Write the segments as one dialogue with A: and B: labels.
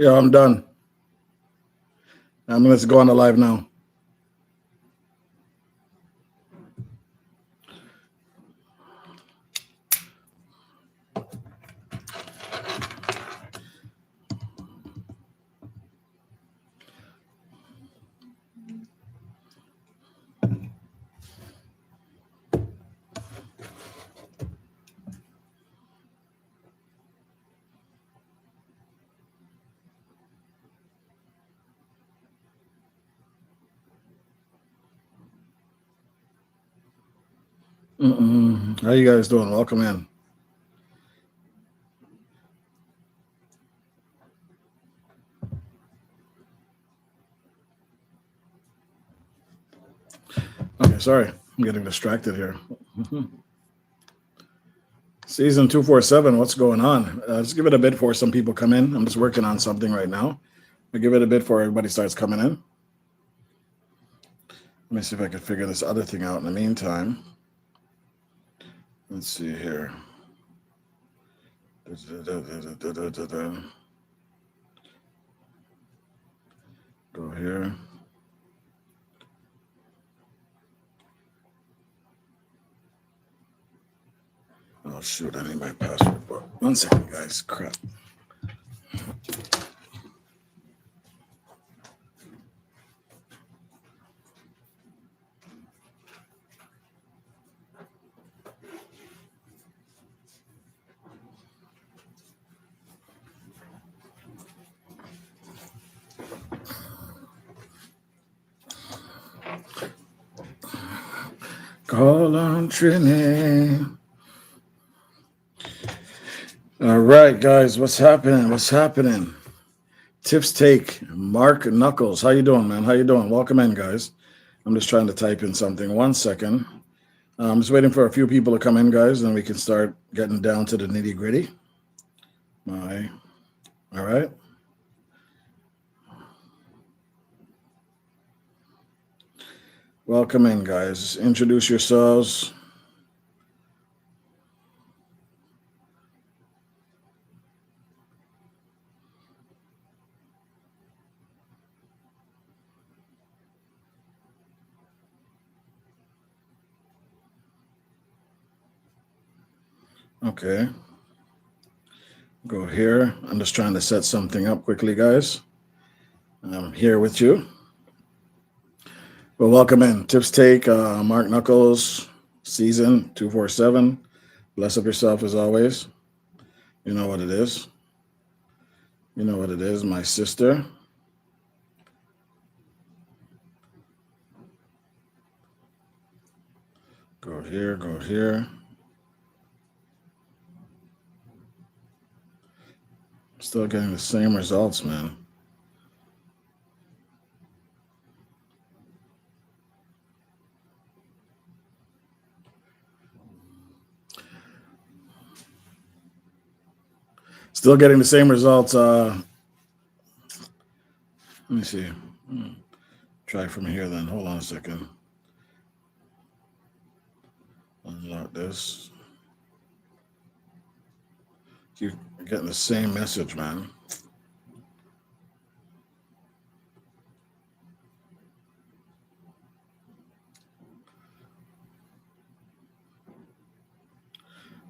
A: Yeah, I'm done. Let's go on the live now. How you guys doing? Welcome in. Okay, sorry. I'm getting distracted here. Season 247, what's going on? Let's give it a bit for some people come in. I'm just working on something right now. I'll give it a bit before everybody starts coming in. Let me see if I can figure this other thing out in the meantime. Let's see here. Go here. Oh, shoot, I need my password book. 1 second, guys. Crap. Call on Trini. All right, guys, what's happening? What's happening? Tips take, Mark Knuckles. How you doing, man? How you doing? Welcome in, guys. I'm just trying to type in something. 1 second. I'm just waiting for a few people to come in, guys, and we can start getting down to the nitty gritty. All right. Welcome in, guys. Introduce yourselves. Okay. Go here. I'm just trying to set something up quickly, guys. I'm here with you. Well, welcome in. Tips take, Mark Knuckles, season 247. Bless up yourself as always. You know what it is. You know what it is, my sister. Go here, go here. Still getting the same results, man. Still getting the same results. Let me see. Try from here then. Hold on a second. Unlock this. Keep getting the same message, man.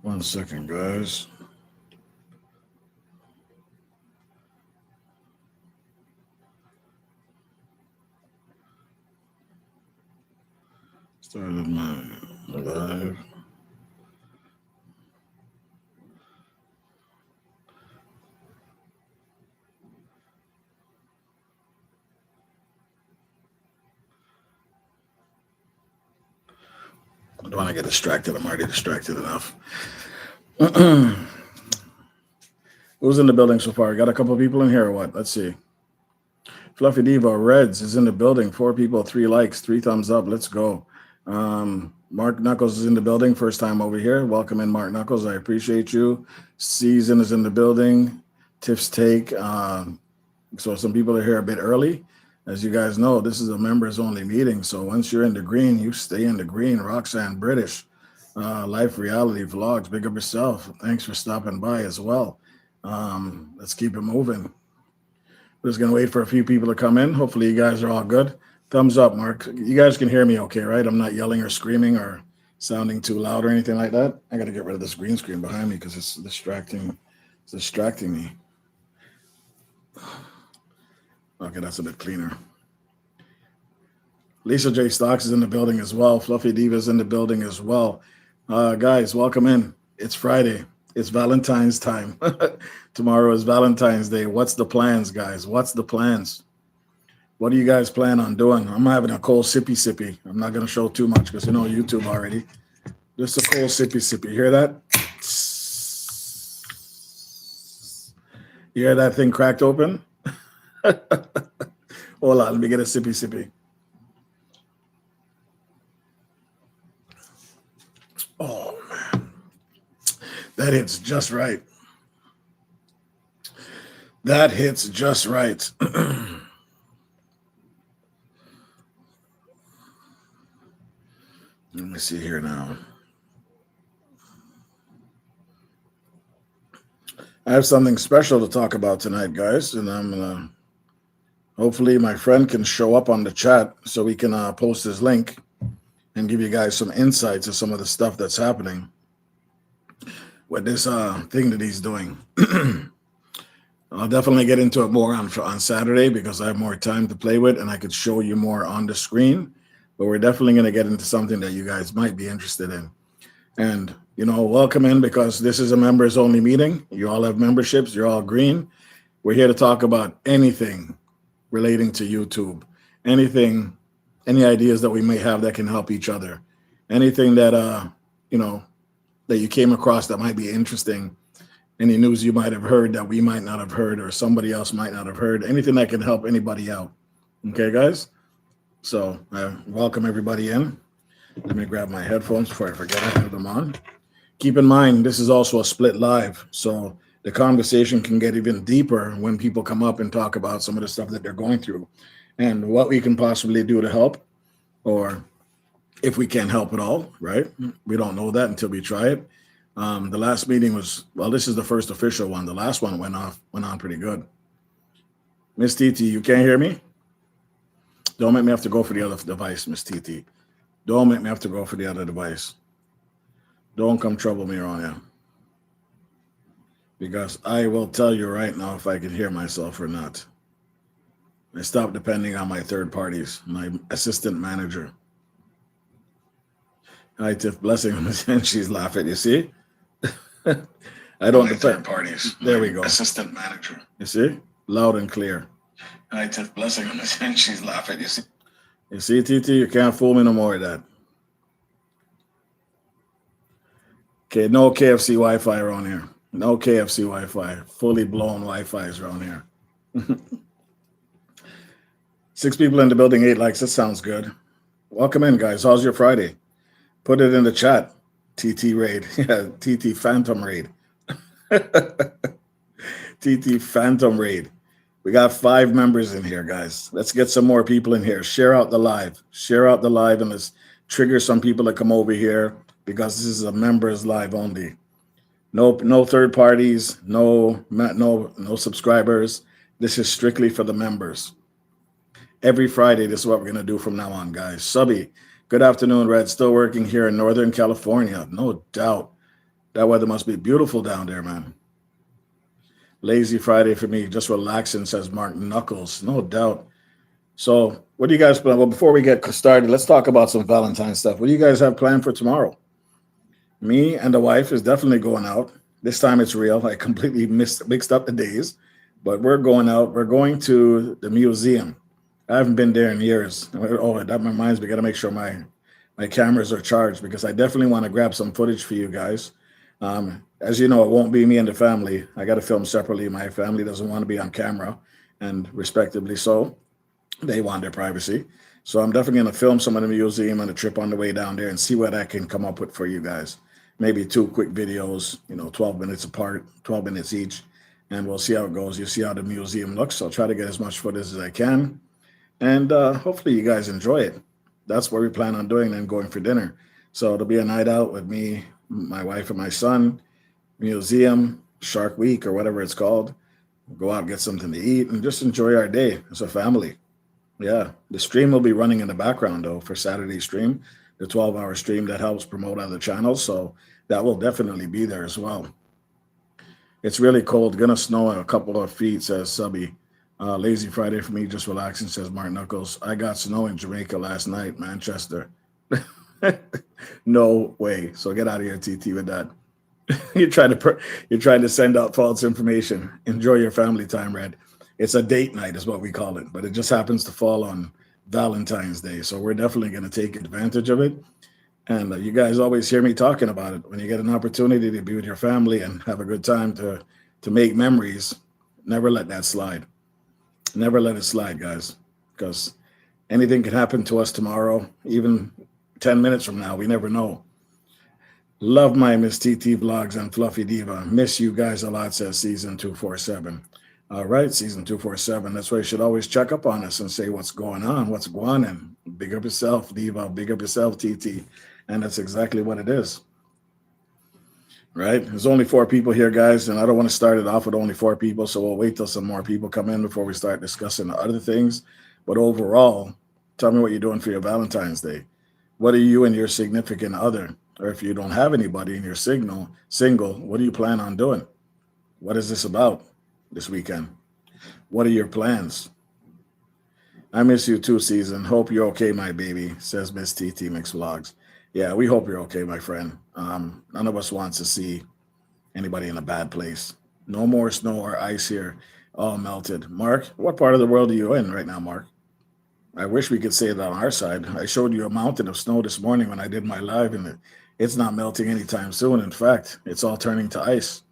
A: One second, guys. Started my live. I don't want to get distracted. I'm already distracted enough. Who's in the building so far? Got a couple people in here or what? Let's see. Fluffy Diva, Reds is in the building. 4 people, 3 likes, 3 thumbs up. Let's go. Mark Knuckles is in the building. First time over here. Welcome in, Mark Knuckles. I appreciate you. Season is in the building. Tips take. So some people are here a bit early. As you guys know, this is a members only meeting. So once you're in the green, you stay in the green. Roxanne British, Life Reality Vlogs. Big up yourself. Thanks for stopping by as well. Let's keep it moving. We're just going to wait for a few people to come in. Hopefully you guys are all good. Thumbs up, Mark. You guys can hear me okay, right? I'm not yelling or screaming or sounding too loud or anything like that. I got to get rid of this green screen behind me because it's distracting. It's distracting me. Okay, that's a bit cleaner. Lisa J. Stocks is in the building as well. Fluffy Diva is in the building as well. Guys, welcome in. It's Friday. It's Valentine's time. Tomorrow is Valentine's Day. What's the plans, guys? What's the plans? What do you guys plan on doing? I'm having a cold sippy. I'm not going to show too much because you know YouTube already. Just a cold sippy. You hear that? You hear that thing cracked open? Hold on, let me get a sippy. Oh, man. That hits just right. That hits just right. Let me see here now. I have something special to talk about tonight, guys, and I'm gonna hopefully my friend can show up on the chat so we can post his link and give you guys some insights of some of the stuff that's happening with this thing that he's doing. I'll definitely get into it more on Saturday because I have more time to play with and I could show you more on the screen. But we're definitely going to get into something that you guys might be interested in. And, you know, welcome in because this is a members only meeting. You all have memberships. You're all green. We're here to talk about anything relating to YouTube, anything, any ideas that we may have that can help each other, anything that, you know, that you came across that might be interesting, any news you might have heard that we might not have heard or somebody else might not have heard, anything that can help anybody out. Okay, guys? So welcome everybody in. Let me grab my headphones before I forget I have them on. Keep in mind, this is also a split live, so the conversation can get even deeper when people come up and talk about some of the stuff that they're going through and what we can possibly do to help, or if we can't help at all, right? We don't know that until we try it. The last meeting was, well, this is the first official one. The last one went on pretty good. Miss TT, you can't hear me? Don't make me have to go for the other device, Miss TT. Don't make me have to go for the other device. Don't come trouble me around here. Because I will tell you right now if I can hear myself or not. I stopped depending on my third parties, my assistant manager. Hi, Tiff Blessing, and she's laughing, you see? I don't depend. Third parties. There we go. Assistant manager. You see? Loud and clear. Hi, Tiff Blessing, and she's laughing, you see? You see, TT, you can't fool me no more with that. Okay, no KFC Wi-Fi around here. No KFC Wi-Fi. Fully blown Wi-Fi is around here. 6 people in the building, 8 likes. That sounds good. Welcome in, guys. How's your Friday? Put it in the chat. TT Raid. Yeah, TT Phantom Raid. TT Phantom Raid. We got 5 members in here, guys. Let's get some more people in here. Share out the live. Share out the live and let's trigger some people to come over here because this is a members live only. No third parties, no subscribers. This is strictly for the members. Every Friday, this is what we're going to do from now on, guys. Subby, good afternoon, Red. Still working here in Northern California. No doubt. That weather must be beautiful down there, man. Lazy Friday for me, just relaxing, says Mark Knuckles. No doubt. So what do you guys plan? Well, before we get started, let's talk about some Valentine's stuff. What do you guys have planned for tomorrow? Me and the wife is definitely going out. This time it's real. I completely mixed up the days, but we're going out. We're going to the museum. I haven't been there in years. Oh, that reminds me, I got to make sure my cameras are charged because I definitely want to grab some footage for you guys. As you know, it won't be me and the family. I got to film separately. My family doesn't want to be on camera, and respectively so. They want their privacy. So I'm definitely going to film some of the museum on the trip on the way down there and see what I can come up with for you guys. Maybe 2 quick videos, 12 minutes apart, 12 minutes each, and we'll see how it goes. You see how the museum looks. I'll try to get as much footage as I can, and hopefully you guys enjoy it. That's what we plan on doing and going for dinner. So it'll be a night out with me, my wife, and my son, museum, Shark Week, or whatever it's called. Go out, get something to eat, and just enjoy our day as a family. Yeah, the stream will be running in the background though for Saturday stream, the 12-hour stream that helps promote other channels. So that will definitely be there as well. It's really cold. Gonna snow a couple of feet, says Subby. Lazy Friday for me, just relaxing, says Mark Knuckles. I got snow in Jamaica last night, Manchester. No way. So get out of here, TT, with that. You're trying to send out false information. Enjoy your family time, Red. It's a date night, is what we call it, but it just happens to fall on Valentine's Day. So we're definitely going to take advantage of it. And you guys always hear me talking about it. When you get an opportunity to be with your family and have a good time to make memories, never let that slide. Never let it slide, guys, because anything can happen to us tomorrow, even 10 minutes from now. We never know. Love my Miss TT Vlogs and Fluffy Diva. Miss you guys a lot, says Season 247. All right, Season 247. That's why you should always check up on us and say what's going on, what's going on. Big up yourself, Diva. Big up yourself, TT. And that's exactly what it is. Right? There's only 4 people here, guys, and I don't want to start it off with only 4 people, so we'll wait till some more people come in before we start discussing other things. But overall, tell me what you're doing for your Valentine's Day. What are you and your significant other? Or if you don't have anybody and you're single, what do you plan on doing? What is this about this weekend? What are your plans? I miss you too, Season. Hope you're okay, my baby, says Miss TT Mix Vlogs. Yeah, we hope you're okay, my friend. None of us wants to see anybody in a bad place. No more snow or ice here. All melted. Mark, what part of the world are you in right now, Mark? I wish we could say it on our side. I showed you a mountain of snow this morning when I did my live, and it's not melting anytime soon. In fact, it's all turning to ice.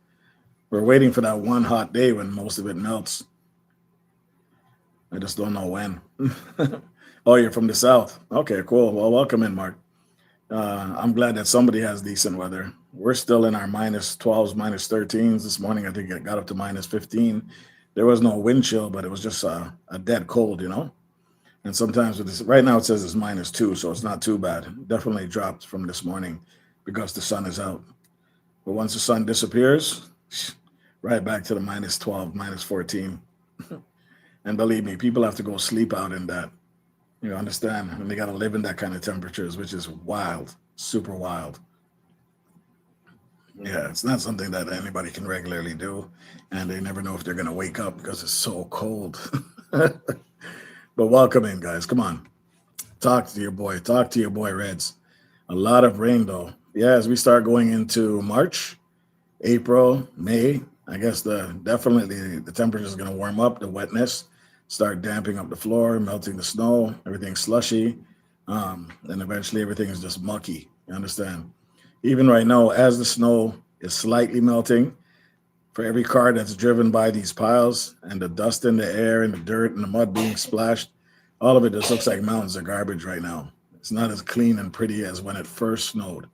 A: We're waiting for that one hot day when most of it melts. I just don't know when. Oh, you're from the south. Okay, cool. Well, welcome in, Mark. I'm glad that somebody has decent weather. We're still in our minus 12s, minus 13s. This morning, I think it got up to minus 15. There was no wind chill, but it was just a dead cold, you know? And sometimes with this, right now it says it's minus 2, so it's not too bad. Definitely dropped from this morning because the sun is out. But once the sun disappears, right back to the minus 12, minus 14. And believe me, people have to go sleep out in that. You understand? And they got to live in that kind of temperatures, which is wild, super wild. Yeah, it's not something that anybody can regularly do. And they never know if they're going to wake up because it's so cold. But welcome in, guys. Come on. Talk to your boy. Talk to your boy, Reds. A lot of rain, though. Yeah, as we start going into March, April, May, I guess definitely the temperature is going to warm up, the wetness, start damping up the floor, melting the snow, everything's slushy, and eventually everything is just mucky. You understand? Even right now, as the snow is slightly melting, for every car that's driven by these piles and the dust in the air and the dirt and the mud being splashed, all of it just looks like mountains of garbage right now. It's not as clean and pretty as when it first snowed.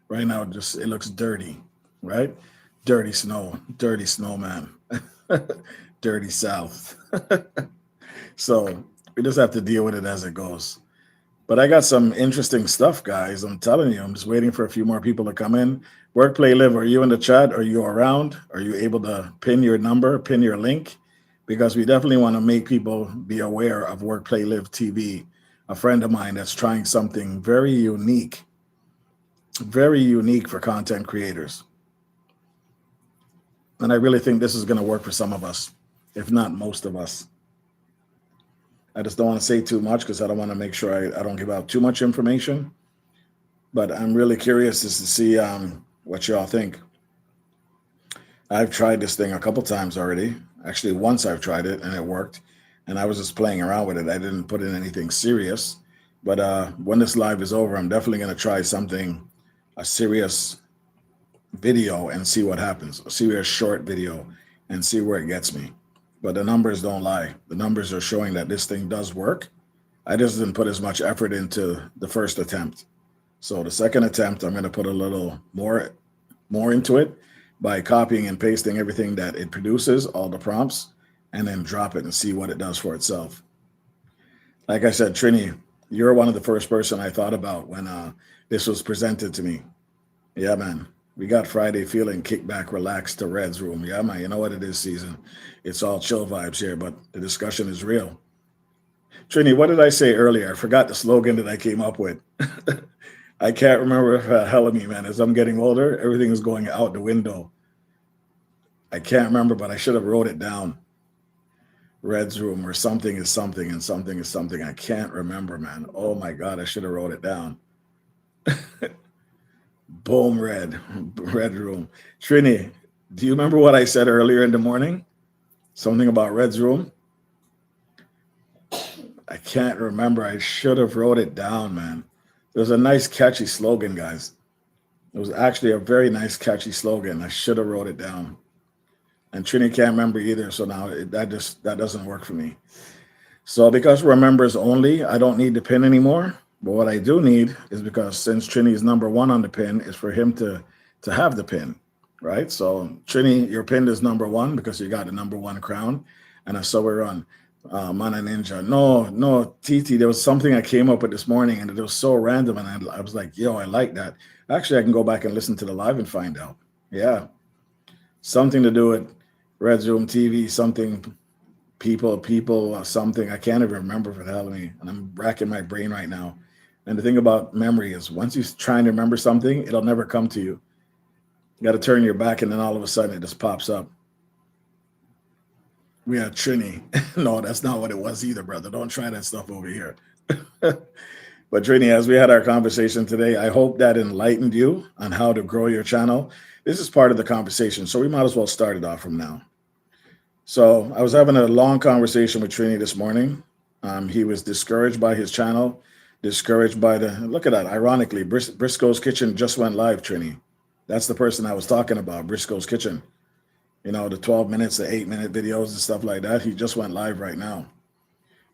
A: Right now, it looks dirty, right? Dirty snowman, dirty South. So we just have to deal with it as it goes. But I got some interesting stuff, guys. I'm telling you, I'm just waiting for a few more people to come in. Work, Play, Live, are you in the chat? Are you around? Are you able to pin your number, pin your link? Because we definitely want to make people be aware of Work, Play, Live TV. A friend of mine that's trying something very unique for content creators. And I really think this is going to work for some of us, if not most of us. I just don't want to say too much because I don't want to make sure I don't give out too much information. But I'm really curious just to see what y'all think. I've tried this thing a couple times already. Actually, once I've tried it and it worked. And I was just playing around with it. I didn't put in anything serious. But when this live is over, I'm definitely going to try something, a serious video and see what happens. A serious short video and see where it gets me. But the numbers don't lie. The numbers are showing that this thing does work. I just didn't put as much effort into the first attempt. So the second attempt, I'm going to put a little more into it by copying and pasting everything that it produces, all the prompts, and then drop it and see what it does for itself. Like I said, Trini, you're one of the first person I thought about when this was presented to me. Yeah, man. We got Friday feeling, kick back, relax to Red's room. Yeah, man, you know what it is, season. It's all chill vibes here, but the discussion is real. Trini, what did I say earlier? I forgot the slogan that I came up with. I can't remember if hell of me, man. As I'm getting older, everything is going out the window. I can't remember, but I should have wrote it down. Red's room, where something is something and something is something. I can't remember, man. Oh my God, I should have wrote it down. Boom, Red room. Trini, do you remember what I said earlier in the morning? Something about Red's room? I can't remember. I should have wrote it down, man. It was a nice, catchy slogan, guys. It was actually a very nice, catchy slogan. I should have wrote it down. And Trini can't remember either, so now that doesn't work for me. So because we're members only, I don't need the pin anymore. But what I do need is, because since Trini is number one on the pin, is for him to have the pin, right? So Trini, your pin is number one because you got the number one crown, and I saw we run. Mana Ninja. No, TT, there was something I came up with this morning, and it was so random, and I was like, yo, I like that. Actually, I can go back and listen to the live and find out. Yeah. Something to do with RedsRoomTV, something, people, something. I can't even remember for the hell of me, and I'm racking my brain right now. And the thing about memory is, once you're trying to remember something, it'll never come to you. You got to turn your back, and then all of a sudden it just pops up. We had Trini. No, that's not what it was either, brother. Don't try that stuff over here. But Trini, as we had our conversation today, I hope that enlightened you on how to grow your channel. This is part of the conversation, so we might as well start it off from now. So I was having a long conversation with Trini this morning. He was discouraged by his channel, discouraged by look at that. Ironically, Briscoe's Kitchen just went live, Trini. That's the person I was talking about, Briscoe's Kitchen. You know, the 12 minutes, the 8-minute videos and stuff like that. He just went live right now.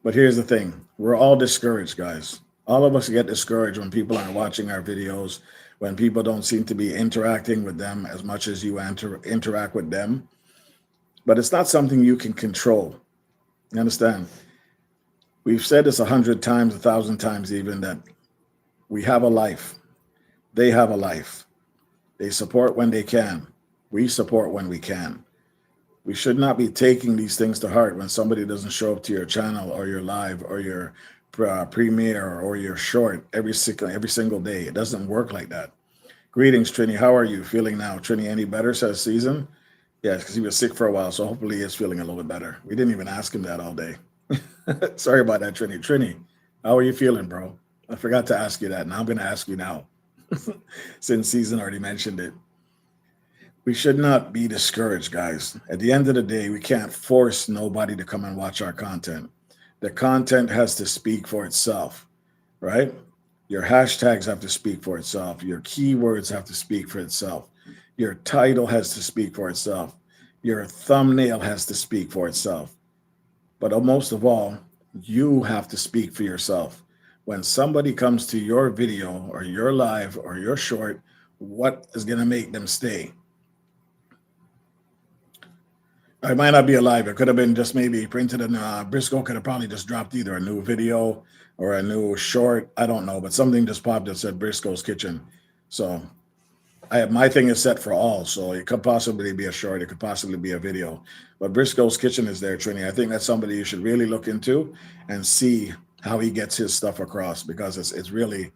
A: But here's the thing. We're all discouraged, guys. All of us get discouraged when people aren't watching our videos, when people don't seem to be interacting with them as much as you interact with them. But it's not something you can control. You understand? We've said this 100 times, 1,000 times even, that we have a life. They have a life. They support when they can. We support when we can. We should not be taking these things to heart when somebody doesn't show up to your channel or your live or your premiere or your short every single day. It doesn't work like that. Greetings, Trini. How are you feeling now? Trini, any better, says Season? Yes, because he was sick for a while, so hopefully he's feeling a little bit better. We didn't even ask him that all day. Sorry about that, Trini. Trini, how are you feeling, bro? I forgot to ask you that. Now I'm going to ask you now, since Season already mentioned it. We should not be discouraged, guys. At the end of the day, we can't force nobody to come and watch our content. The content has to speak for itself, right? Your hashtags have to speak for itself. Your keywords have to speak for itself. Your title has to speak for itself. Your thumbnail has to speak for itself. But most of all, you have to speak for yourself. When somebody comes to your video or your live or your short, what is going to make them stay? I might not be alive. It could have been just maybe printed, and Briscoe could have probably just dropped either a new video or a new short. I don't know, but something just popped that said Briscoe's Kitchen. So my thing is set for all. So it could possibly be a short. It could possibly be a video. But Briscoe's Kitchen is there, Trini. I think that's somebody you should really look into and see how he gets his stuff across, because it's really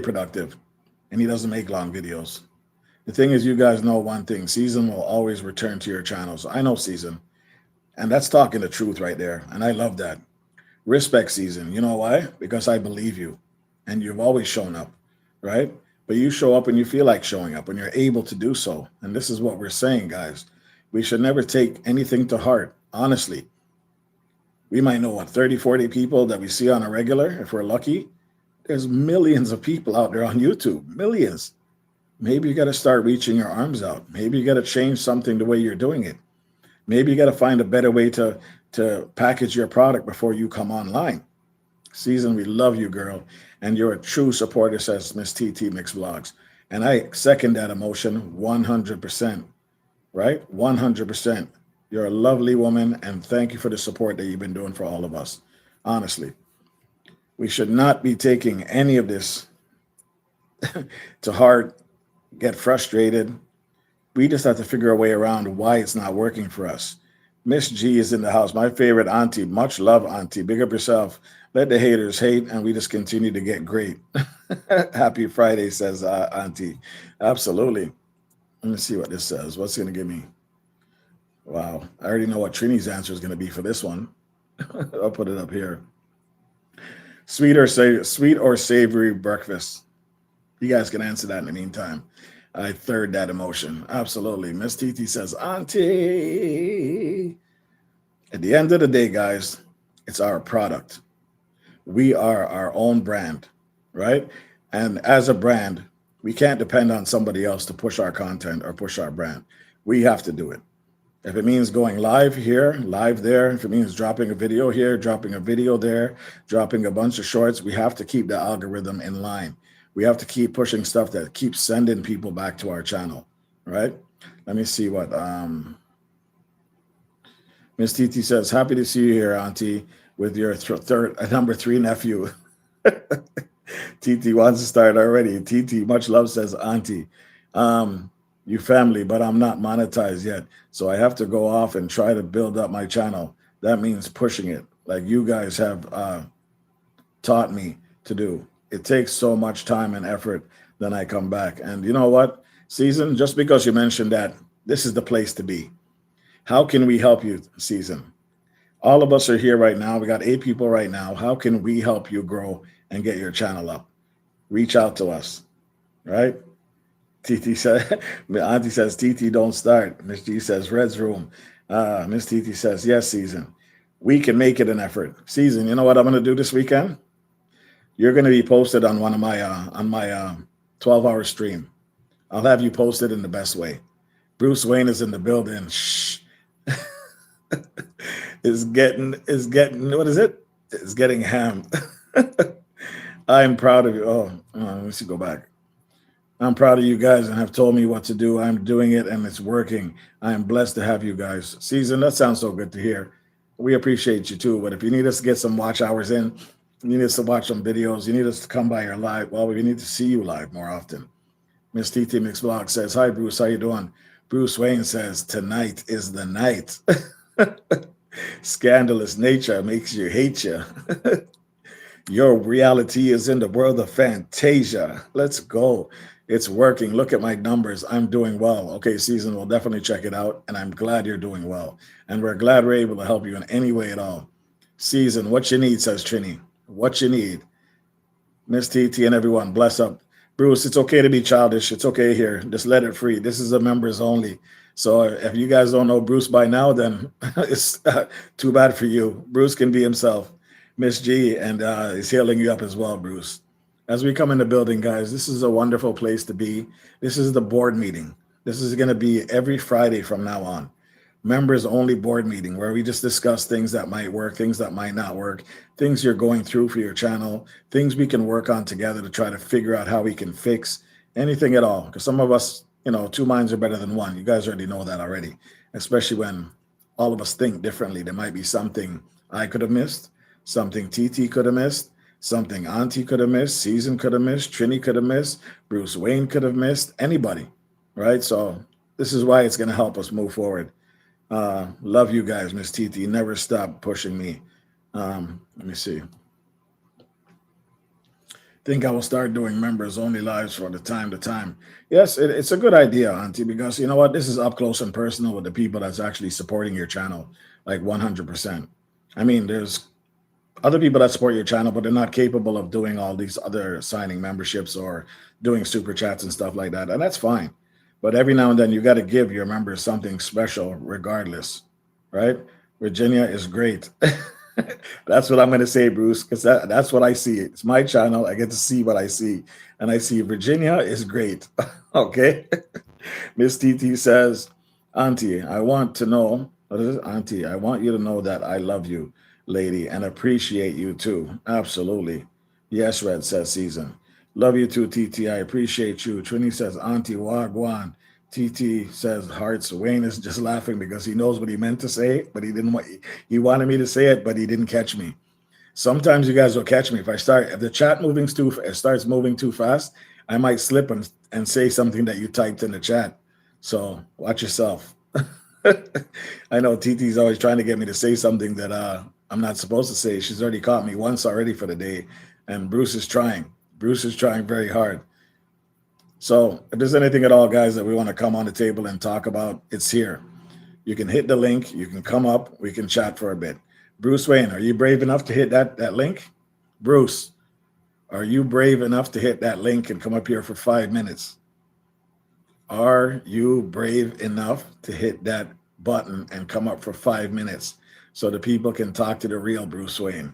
A: productive, and he doesn't make long videos. The thing is, you guys know one thing. Season will always return to your channels. I know Season. And that's talking the truth right there. And I love that. Respect, Season. You know why? Because I believe you. And you've always shown up, right? But you show up when you feel like showing up, and you're able to do so. And this is what we're saying, guys. We should never take anything to heart, honestly. We might know, 30, 40 people that we see on a regular, if we're lucky. There's millions of people out there on YouTube. Millions. Maybe you got to start reaching your arms out. Maybe you got to change something the way you're doing it. Maybe you got to find a better way to package your product before you come online. Season, we love you, girl. And you're a true supporter, says Miss TT Mix Vlogs. And I second that emotion 100%, right? 100%. You're a lovely woman, and thank you for the support that you've been doing for all of us. Honestly, we should not be taking any of this to heart. get frustrated. We just have to figure a way around why it's not working for us. Miss G is in the house. My favorite auntie. Much love, auntie. Big up yourself. Let the haters hate, and we just continue to get great. Happy Friday, says auntie. Absolutely. Let me see what this says. What's going to give me? Wow. I already know what Trini's answer is going to be for this one. I'll put it up here. Sweet or savory breakfast? You guys can answer that in the meantime. I third that emotion. Absolutely. Miss Titi says, auntie. At the end of the day, guys, it's our product. We are our own brand, right? And as a brand, we can't depend on somebody else to push our content or push our brand. We have to do it. If it means going live here, live there, if it means dropping a video here, dropping a video there, dropping a bunch of shorts, we have to keep the algorithm in line. We have to keep pushing stuff that keeps sending people back to our channel, right? Let me see what Miss Titi says. Happy to see you here, auntie, with your number 3 nephew. Titi wants to start already. Titi, much love, says auntie. You family, but I'm not monetized yet. So I have to go off and try to build up my channel. That means pushing it like you guys have taught me to do. It takes so much time and effort. Then I come back. And you know what, Season, just because you mentioned that, this is the place to be. How can we help you, Season? All of us are here right now. We got 8 people right now. How can we help you grow and get your channel up? Reach out to us, right? Titi said, Auntie says, Titi, don't start. Miss G says, Red's Room. Miss Titi says, yes, Season. We can make it an effort. Season, you know what I'm going to do this weekend? You're going to be posted on one of my 12-hour stream. I'll have you posted in the best way. Bruce Wayne is in the building. Shh. is getting what is it? It's getting ham. I'm proud of you. Let me see. Go back. I'm proud of you guys and have told me what to do. I'm doing it and it's working. I am blessed to have you guys. Season, that sounds so good to hear. We appreciate you too. But if you need us to get some watch hours in, you need us to watch some videos, you need us to come by your live, well, we need to see you live more often. Miss TT Mixblog says, hi, Bruce, how you doing? Bruce Wayne says, tonight is the night. Scandalous nature makes you hate you. Your reality is in the world of fantasia. Let's go. It's working. Look at my numbers. I'm doing well. Okay, Season, we'll definitely check it out. And I'm glad you're doing well. And we're glad we're able to help you in any way at all. Season, what you need, says Trini. What you need. Miss TT and everyone, bless up. Bruce, it's okay to be childish. It's okay here. Just let it free. This is a members only. So if you guys don't know Bruce by now, then it's too bad for you. Bruce can be himself. Miss G, and is healing you up as well, Bruce. As we come in the building, guys, this is a wonderful place to be. This is the board meeting. This is going to be every Friday from now on. Members only board meeting where we just discuss things that might work, things that might not work, things you're going through for your channel, things we can work on together to try to figure out how we can fix anything at all. Because some of us, you know, 2 minds are better than one. You guys already know that already, especially when all of us think differently. There might be something I could have missed, something TT could have missed, something Auntie could have missed, Season could have missed, Trini could have missed, Bruce Wayne could have missed, anybody, right? So this is why it's going to help us move forward. Love you guys, Miss TT. Never stop pushing me. Let me see. Think I will start doing members only lives for the time to time. Yes, it's a good idea, Auntie, because you know what? This is up close and personal with the people that's actually supporting your channel, like 100%. I mean, there's other people that support your channel, but they're not capable of doing all these other signing memberships or doing super chats and stuff like that. And that's fine. But every now and then you got to give your members something special regardless, right? Virginia is great. That's what I'm going to say, Bruce, because that's what I see. It's my channel. I get to see what I see. And I see Virginia is great. Okay. Miss TT says, Auntie, I want to know, what is it? Auntie, I want you to know that I love you, lady, and appreciate you too. Absolutely. Yes, Red, says Season. Love you too, TT. I appreciate you. Trini says, Auntie Wagwan. TT says, Hearts. Wayne is just laughing because he knows what he meant to say, but he didn't want, he wanted me to say it, but he didn't catch me. Sometimes you guys will catch me. If the chat starts moving too fast, I might slip and say something that you typed in the chat. So watch yourself. I know TT's always trying to get me to say something that I'm not supposed to say. She's already caught me once already for the day. And Bruce is trying. Bruce is trying very hard. So if there's anything at all, guys, that we want to come on the table and talk about, it's here. You can hit the link. You can come up. We can chat for a bit. Bruce Wayne, are you brave enough to hit that link? Bruce, are you brave enough to hit that link and come up here for 5 minutes? Are you brave enough to hit that button and come up for 5 minutes so the people can talk to the real Bruce Wayne?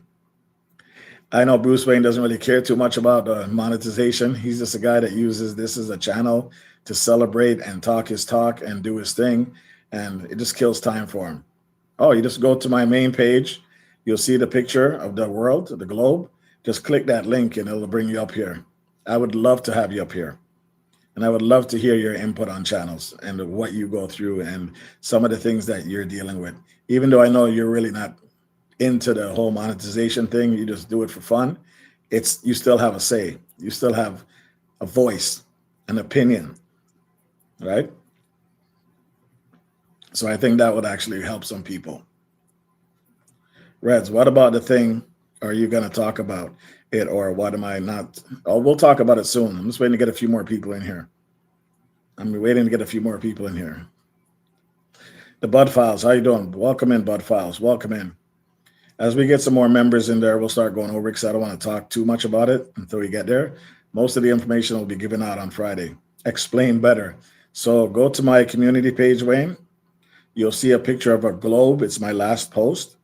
A: I know Bruce Wayne doesn't really care too much about monetization. He's just a guy that uses this as a channel to celebrate and talk his talk and do his thing. And it just kills time for him. Oh, you just go to my main page. You'll see the picture of the world, the globe. Just click that link and it'll bring you up here. I would love to have you up here. And I would love to hear your input on channels and what you go through and some of the things that you're dealing with. Even though I know you're really not into the whole monetization thing, you just do it for fun. You still have a say. You still have a voice, an opinion, right? So I think that would actually help some people. Reds, what about the thing? Are you going to talk about it, or what am I not? Oh, we'll talk about it soon. I'm just waiting to get a few more people in here. I'm waiting to get a few more people in here. The Bud Files, how you doing? Welcome in, Bud Files. Welcome in. As we get some more members in there, we'll start going over because I don't want to talk too much about it until we get there. Most of the information will be given out on Friday. Explain better. So go to my community page, Wayne. You'll see a picture of a globe. It's my last post.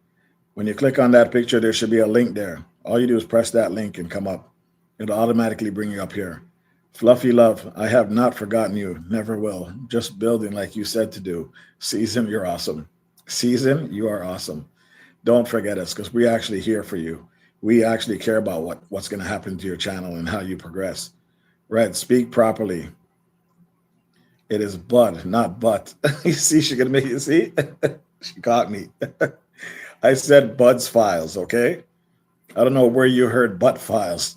A: When you click on that picture, there should be a link there. All you do is press that link and come up. It'll automatically bring you up here. Fluffy Love, I have not forgotten you. Never will. Just building like you said to do. Season, you're awesome. Season, you are awesome. Don't forget us because we're actually here for you. We actually care about what's going to happen to your channel and how you progress. Red, speak properly. It is Bud, not But. You see, she's going to make you see? She caught me. I said Bud's Files, okay? I don't know where you heard Butt Files.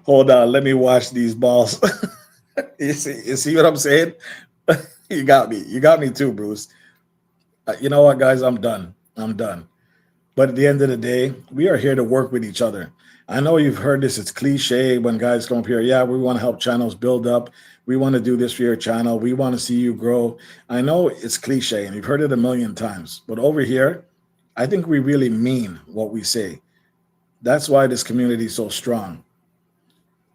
A: Hold on, let me wash these balls. You see what I'm saying? You got me. You got me too, Bruce. You know what, guys? I'm done. I'm done. But at the end of the day, we are here to work with each other. I know you've heard this. It's cliche when guys come up here. Yeah, we want to help channels build up. We want to do this for your channel. We want to see you grow. I know it's cliche and you've heard it a million times. But over here, I think we really mean what we say. That's why this community is so strong.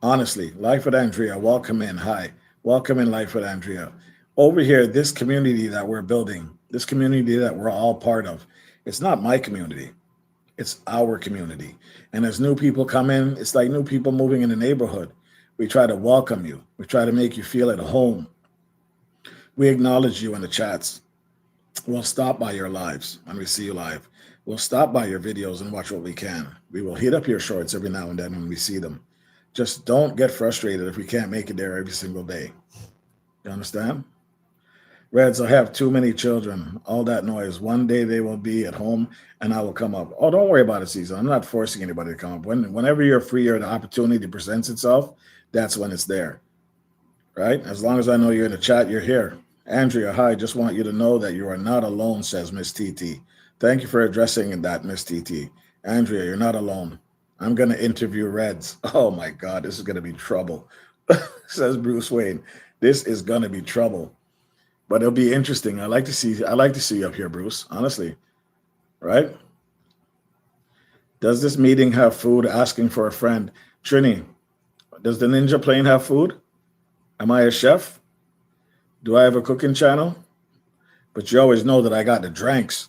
A: Honestly, Life with Andrea, welcome in. Hi, welcome in, Life with Andrea. Over here, this community that we're building, this community that we're all part of, it's not my community. It's our community. And as new people come in, it's like new people moving in the neighborhood. We try to welcome you. We try to make you feel at home. We acknowledge you in the chats. We'll stop by your lives when we see you live. We'll stop by your videos and watch what we can. We will hit up your shorts every now and then when we see them. Just don't get frustrated if we can't make it there every single day. You understand? Reds, I have too many children. All that noise. One day they will be at home and I will come up. Oh, don't worry about it, Caesar. I'm not forcing anybody to come up. Whenever you're free or the opportunity presents itself, that's when it's there. Right? As long as I know you're in the chat, you're here. Andrea, hi. Just want you to know that you are not alone, says Miss TT. Thank you for addressing that, Miss TT. Andrea, you're not alone. I'm going to interview Reds. Oh, my God. This is going to be trouble, says Bruce Wayne. This is going to be trouble. But it'll be interesting. I like to see you up here, Bruce, honestly. Right? Does this meeting have food? Asking for a friend. Trini, does the Ninja Plane have food? Am I a chef? Do I have a cooking channel? But you always know that I got the drinks.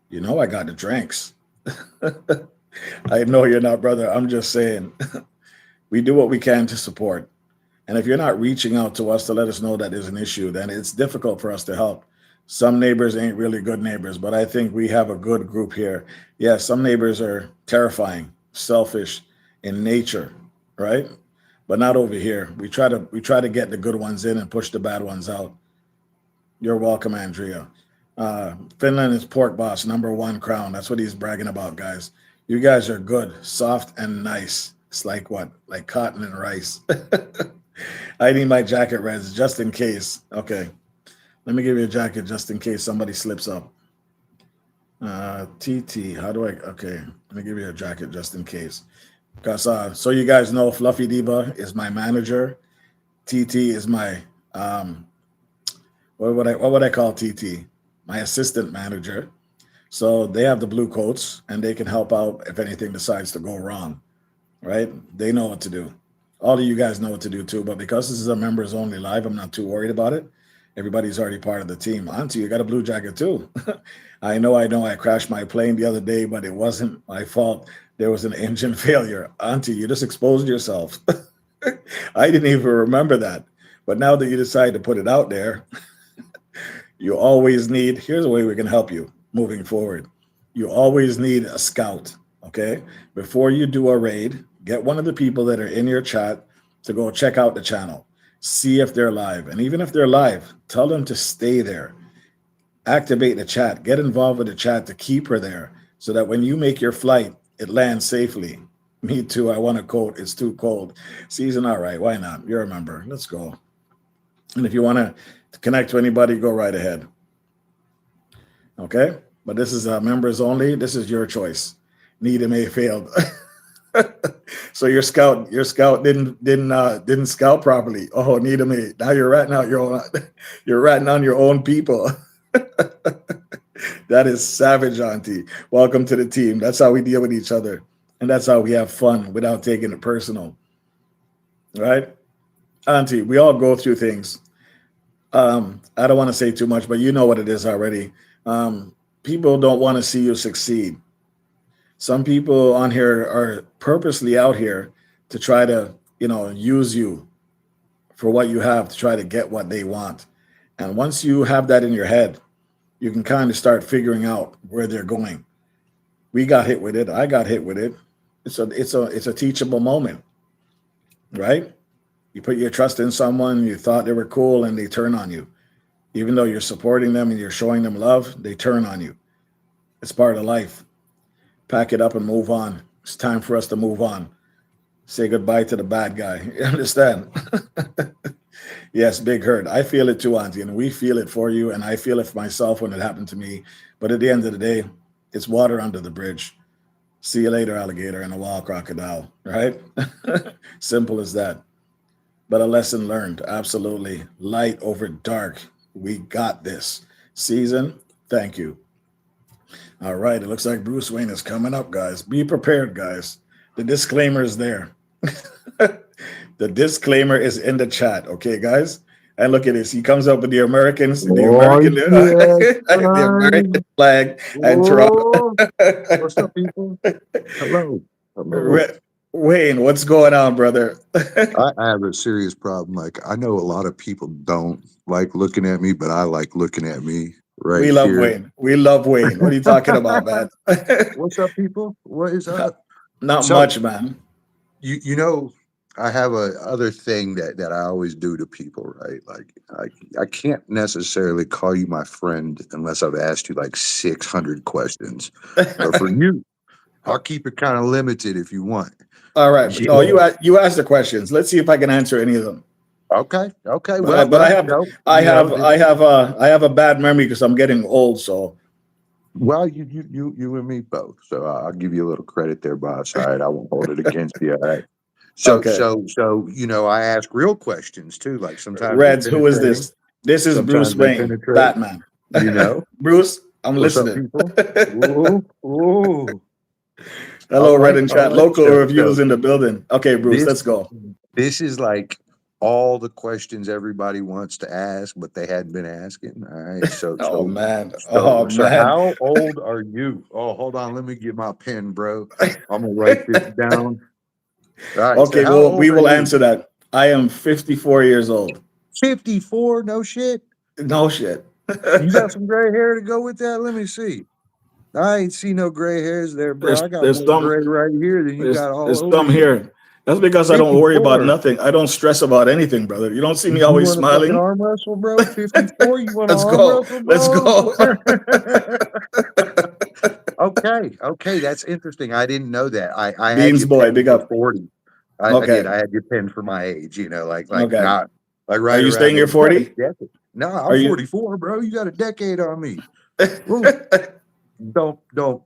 A: You know I got the drinks. I know you're not, brother. I'm just saying. We do what we can to support. And if you're not reaching out to us to let us know that there's an issue, then it's difficult for us to help. Some neighbors ain't really good neighbors, but I think we have a good group here. Yeah, some neighbors are terrifying, selfish in nature, right? But not over here. We try to get the good ones in and push the bad ones out. You're welcome, Andrea. Finland is pork boss, #1 crown. That's what he's bragging about, guys. You guys are good, soft, and nice. It's like what? Like cotton and rice. I need my jacket, Reds, just in case. Okay. Let me give you a jacket just in case somebody slips up. TT, how do I? Okay. Let me give you a jacket just in case. Because so you guys know, Fluffy Diva is my manager. TT is my what would I call TT? My assistant manager. So they have the blue coats and they can help out if anything decides to go wrong, right? They know what to do. All of you guys know what to do too, but because this is a members only live, I'm not too worried about it. Everybody's already part of the team. Auntie, you got a blue jacket too. I know. I crashed my plane the other day, but it wasn't my fault. There was an engine failure. Auntie, you just exposed yourself. I didn't even remember that. But now that you decide to put it out there, you always need, here's a way we can help you moving forward. You always need a scout, okay? Before you do a raid, get one of the people that are in your chat to go check out the channel. See if they're live. And even if they're live, tell them to stay there. Activate the chat. Get involved with the chat to keep her there so that when you make your flight, it lands safely. Me too. I want a coat. It's too cold. Season, all right. Why not? You're a member. Let's go. And if you want to connect to anybody, go right ahead. Okay? But this is members only. This is your choice. Need may failed. So your scout didn't scout properly. Oh, need may. Now you're ratting out you're ratting on your own people. That is savage, Auntie. Welcome to the team. That's how we deal with each other. And that's how we have fun without taking it personal. Right? Auntie, we all go through things. I don't want to say too much, but you know what it is already. People don't want to see you succeed. Some people on here are purposely out here to try to, use you for what you have to try to get what they want. And once you have that in your head, you can kind of start figuring out where they're going. We got hit with it. I got hit with it. It's a teachable moment, right? You put your trust in someone, you thought they were cool, and they turn on you. Even though you're supporting them and you're showing them love, they turn on you. It's part of life. Pack it up and move on. It's time for us to move on. Say goodbye to the bad guy. You understand? Yes, big hurt. I feel it too, Auntie, and we feel it for you, and I feel it for myself when it happened to me. But at the end of the day, it's water under the bridge. See you later, alligator, and a wild crocodile, right? Simple as that. But a lesson learned, absolutely. Light over dark. We got this. Season, thank you. All right, it looks like Bruce Wayne is coming up, guys. Be prepared, guys. The disclaimer is there. The disclaimer is in the chat, okay, guys? And look at this. He comes up with the American flag and Toronto.
B: What's up, people? Hello.
A: Wayne, what's going on, brother?
B: I have a serious problem. Like, I know a lot of people don't like looking at me, but I like looking at me. Right.
A: We love Wayne. We love Wayne. What are you talking about, man?
B: What's up, people? What is up?
A: Not much, man.
B: You know, I have a other thing that I always do to people, right? Like I can't necessarily call you my friend unless I've asked you like 600 questions. But for you, I'll keep it kind of limited if you want.
A: All right. Yeah. No, you ask the questions. Let's see if I can answer any of them.
B: Okay.
A: Well, but I have a bad memory because I'm getting old. So,
B: well, you and me both. So I'll give you a little credit there, boss. All right, I won't hold it against you. All right. So okay. So I ask real questions too. Like sometimes
A: Reds, who is this? This is Bruce Wayne, Batman.
B: You know,
A: Bruce, I'm
B: what's
A: listening.
B: Up, people? Ooh.
A: Hello, Red in chat. Local reviews in the building. Okay, Bruce, let's go.
B: This is like all the questions everybody wants to ask, but they hadn't been asking. All right. So
A: man.
B: So how old are you? Oh, hold on. Let me get my pen, bro. I'm gonna write this down. All right.
A: Okay, so well, we will answer that. I am 54 years old.
B: 54? No shit.
A: No shit.
B: You got some gray hair to go with that? Let me see. I ain't see no gray hairs there, bro. I got more gray right here than you got all over.
A: There's some here. That's because 54. I don't worry about nothing. I don't stress about anything, brother. You don't see me always smiling.
B: Arm wrestle, bro. 54. You want to arm wrestle, bro? Let's go. Okay. That's interesting. I didn't know that. I
A: Beans boy, big up.
B: 40. I did.
A: Okay.
B: I had you pinned for my age, like
A: Okay.
B: not like
A: Are
B: right
A: you
B: around
A: saying
B: there.
A: you're
B: You got a
A: 40?
B: decade. No,
A: Are
B: I'm
A: you?
B: 44, bro. You got a decade on me. Ooh, don't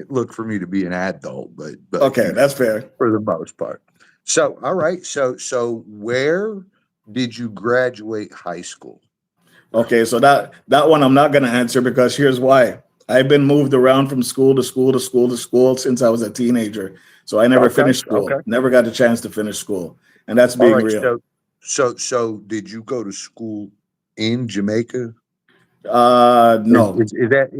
B: look for me to be an adult, but
A: Okay, that's fair.
B: for the most part. So, all right. So where did you graduate high school?
A: Okay, so that one I'm not going to answer because here's why. I've been moved around from school to school to school to school since I was a teenager. So I never
B: Okay,
A: finished
B: okay.
A: school. Never got a chance to finish school. And that's
B: All
A: being
B: right.
A: real.
B: So did you go to school in Jamaica?
A: No.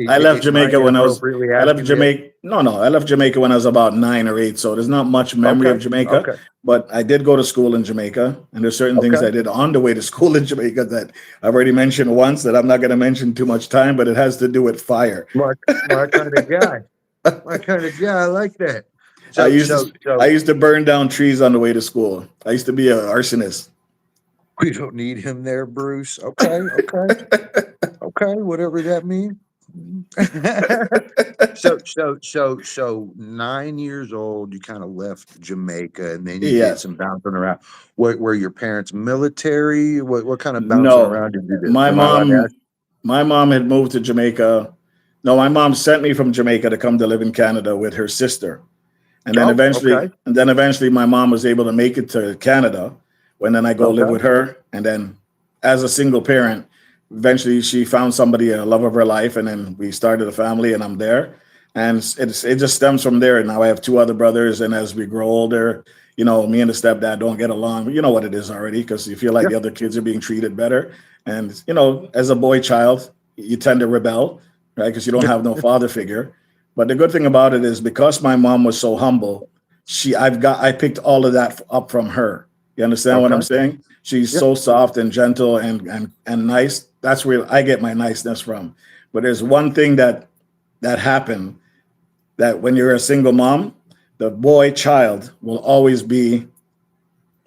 A: I left
B: Am I
A: Jamaica when
B: inappropriately
A: I left
B: asking this?
A: Jamaica. No, no, I left Jamaica when I was about 9 or 8. So there's not much memory
B: Okay,
A: of Jamaica,
B: okay,
A: but I did go to school in Jamaica. And there's certain things
B: okay.
A: I did on the way to school in Jamaica that I've already mentioned once that I'm not going to mention too much time, but it has to do with fire.
B: My my kind of guy. My kind of guy. I like that.
A: I
B: So
A: used
B: so
A: to I
B: so
A: used to burn down trees on the way to school. I used to be an arsonist.
B: we don't need him there, Bruce. Okay, okay, okay. Whatever that means. So 9 years old, you kind of left Jamaica, and then you did
A: Yes.
B: some bouncing around. What were your parents military? What kind of bouncing
A: No.
B: around did you do?
A: My
B: Am I allowed to ask?
A: mom my mom had moved to Jamaica. No, my mom sent me from Jamaica to come to live in Canada with her sister.
B: Oh, okay,
A: And then eventually my mom was able to make it to Canada when then I go live
B: okay.
A: with her. And then as a single parent, eventually she found somebody, a love of her life, and then we started a family and I'm there. And it just stems from there. Now I have two other brothers, and as we grow older, me and the stepdad don't get along. But you know what it is already, because you feel like
B: Yeah,
A: the other kids are being treated better. And as a boy child, you tend to rebel, right? Because you don't
B: yeah,
A: have no father figure. But the good thing about it is because my mom was so humble, I picked all of that up from her. You understand what I'm
B: okay,
A: saying? She's
B: yeah.
A: so soft and gentle and nice. That's where I get my niceness from. But there's one thing that happened, that when you're a single mom, the boy child will always be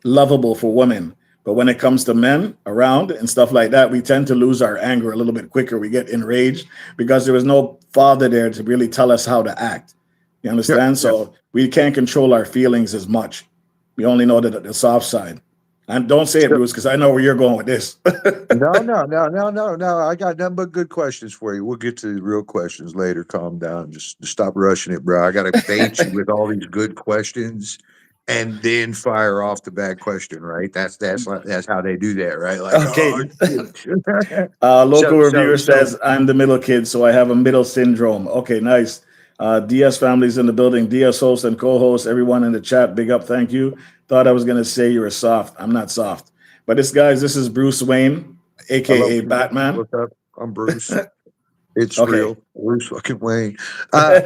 A: lovable for women. But when it comes to men around and stuff like that, we tend to lose our anger a little bit quicker. We get enraged because there was no father there to really tell us how to act. You
B: Yeah,
A: understand?
B: yeah.
A: So we can't control our feelings as much. We only know the soft side. And don't say it,
B: So,
A: Bruce, because I know where you're going with this.
B: no. I got nothing but good questions for you. We'll get to the real questions later. Calm down. Just stop rushing it, bro. I got to bait you with all these good questions, and then fire off the bad question. Right? That's how they do that, right? Like, oh
A: Okay.
B: shoot.
A: Local
B: so so
A: reviewer
B: so
A: says, I'm the middle kid, so I have a middle syndrome. Okay, nice. DS family's in the building. DS host and co-host, everyone in the chat, big up, thank you. Thought I was going to say you were soft. I'm not soft. But this is Bruce Wayne,
B: hello,
A: aka
B: people.
A: Batman.
B: What's up? I'm Bruce. It's
A: Okay.
B: real. Bruce fucking Wayne. Uh,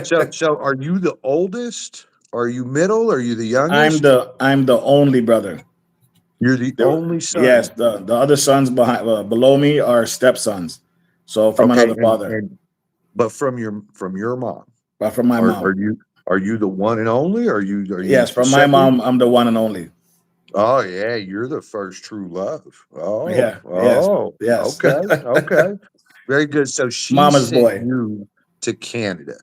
B: so are you the oldest? Are you middle? Are you the youngest?
A: I'm the only brother.
B: You're the only
A: Yes,
B: son.
A: the other sons below me are stepsons. So from
B: Okay,
A: another father,
B: and but from your mom,
A: but from my
B: are
A: mom.
B: you the one and only? Are you
A: Yes,
B: the
A: from my
B: second?
A: mom, I'm the one and only.
B: Oh yeah, you're the first true love. Oh,
A: Yeah, yes,
B: oh,
A: yes.
B: okay, okay. Very good. So she
A: Mama's
B: sent
A: boy.
B: you to Canada.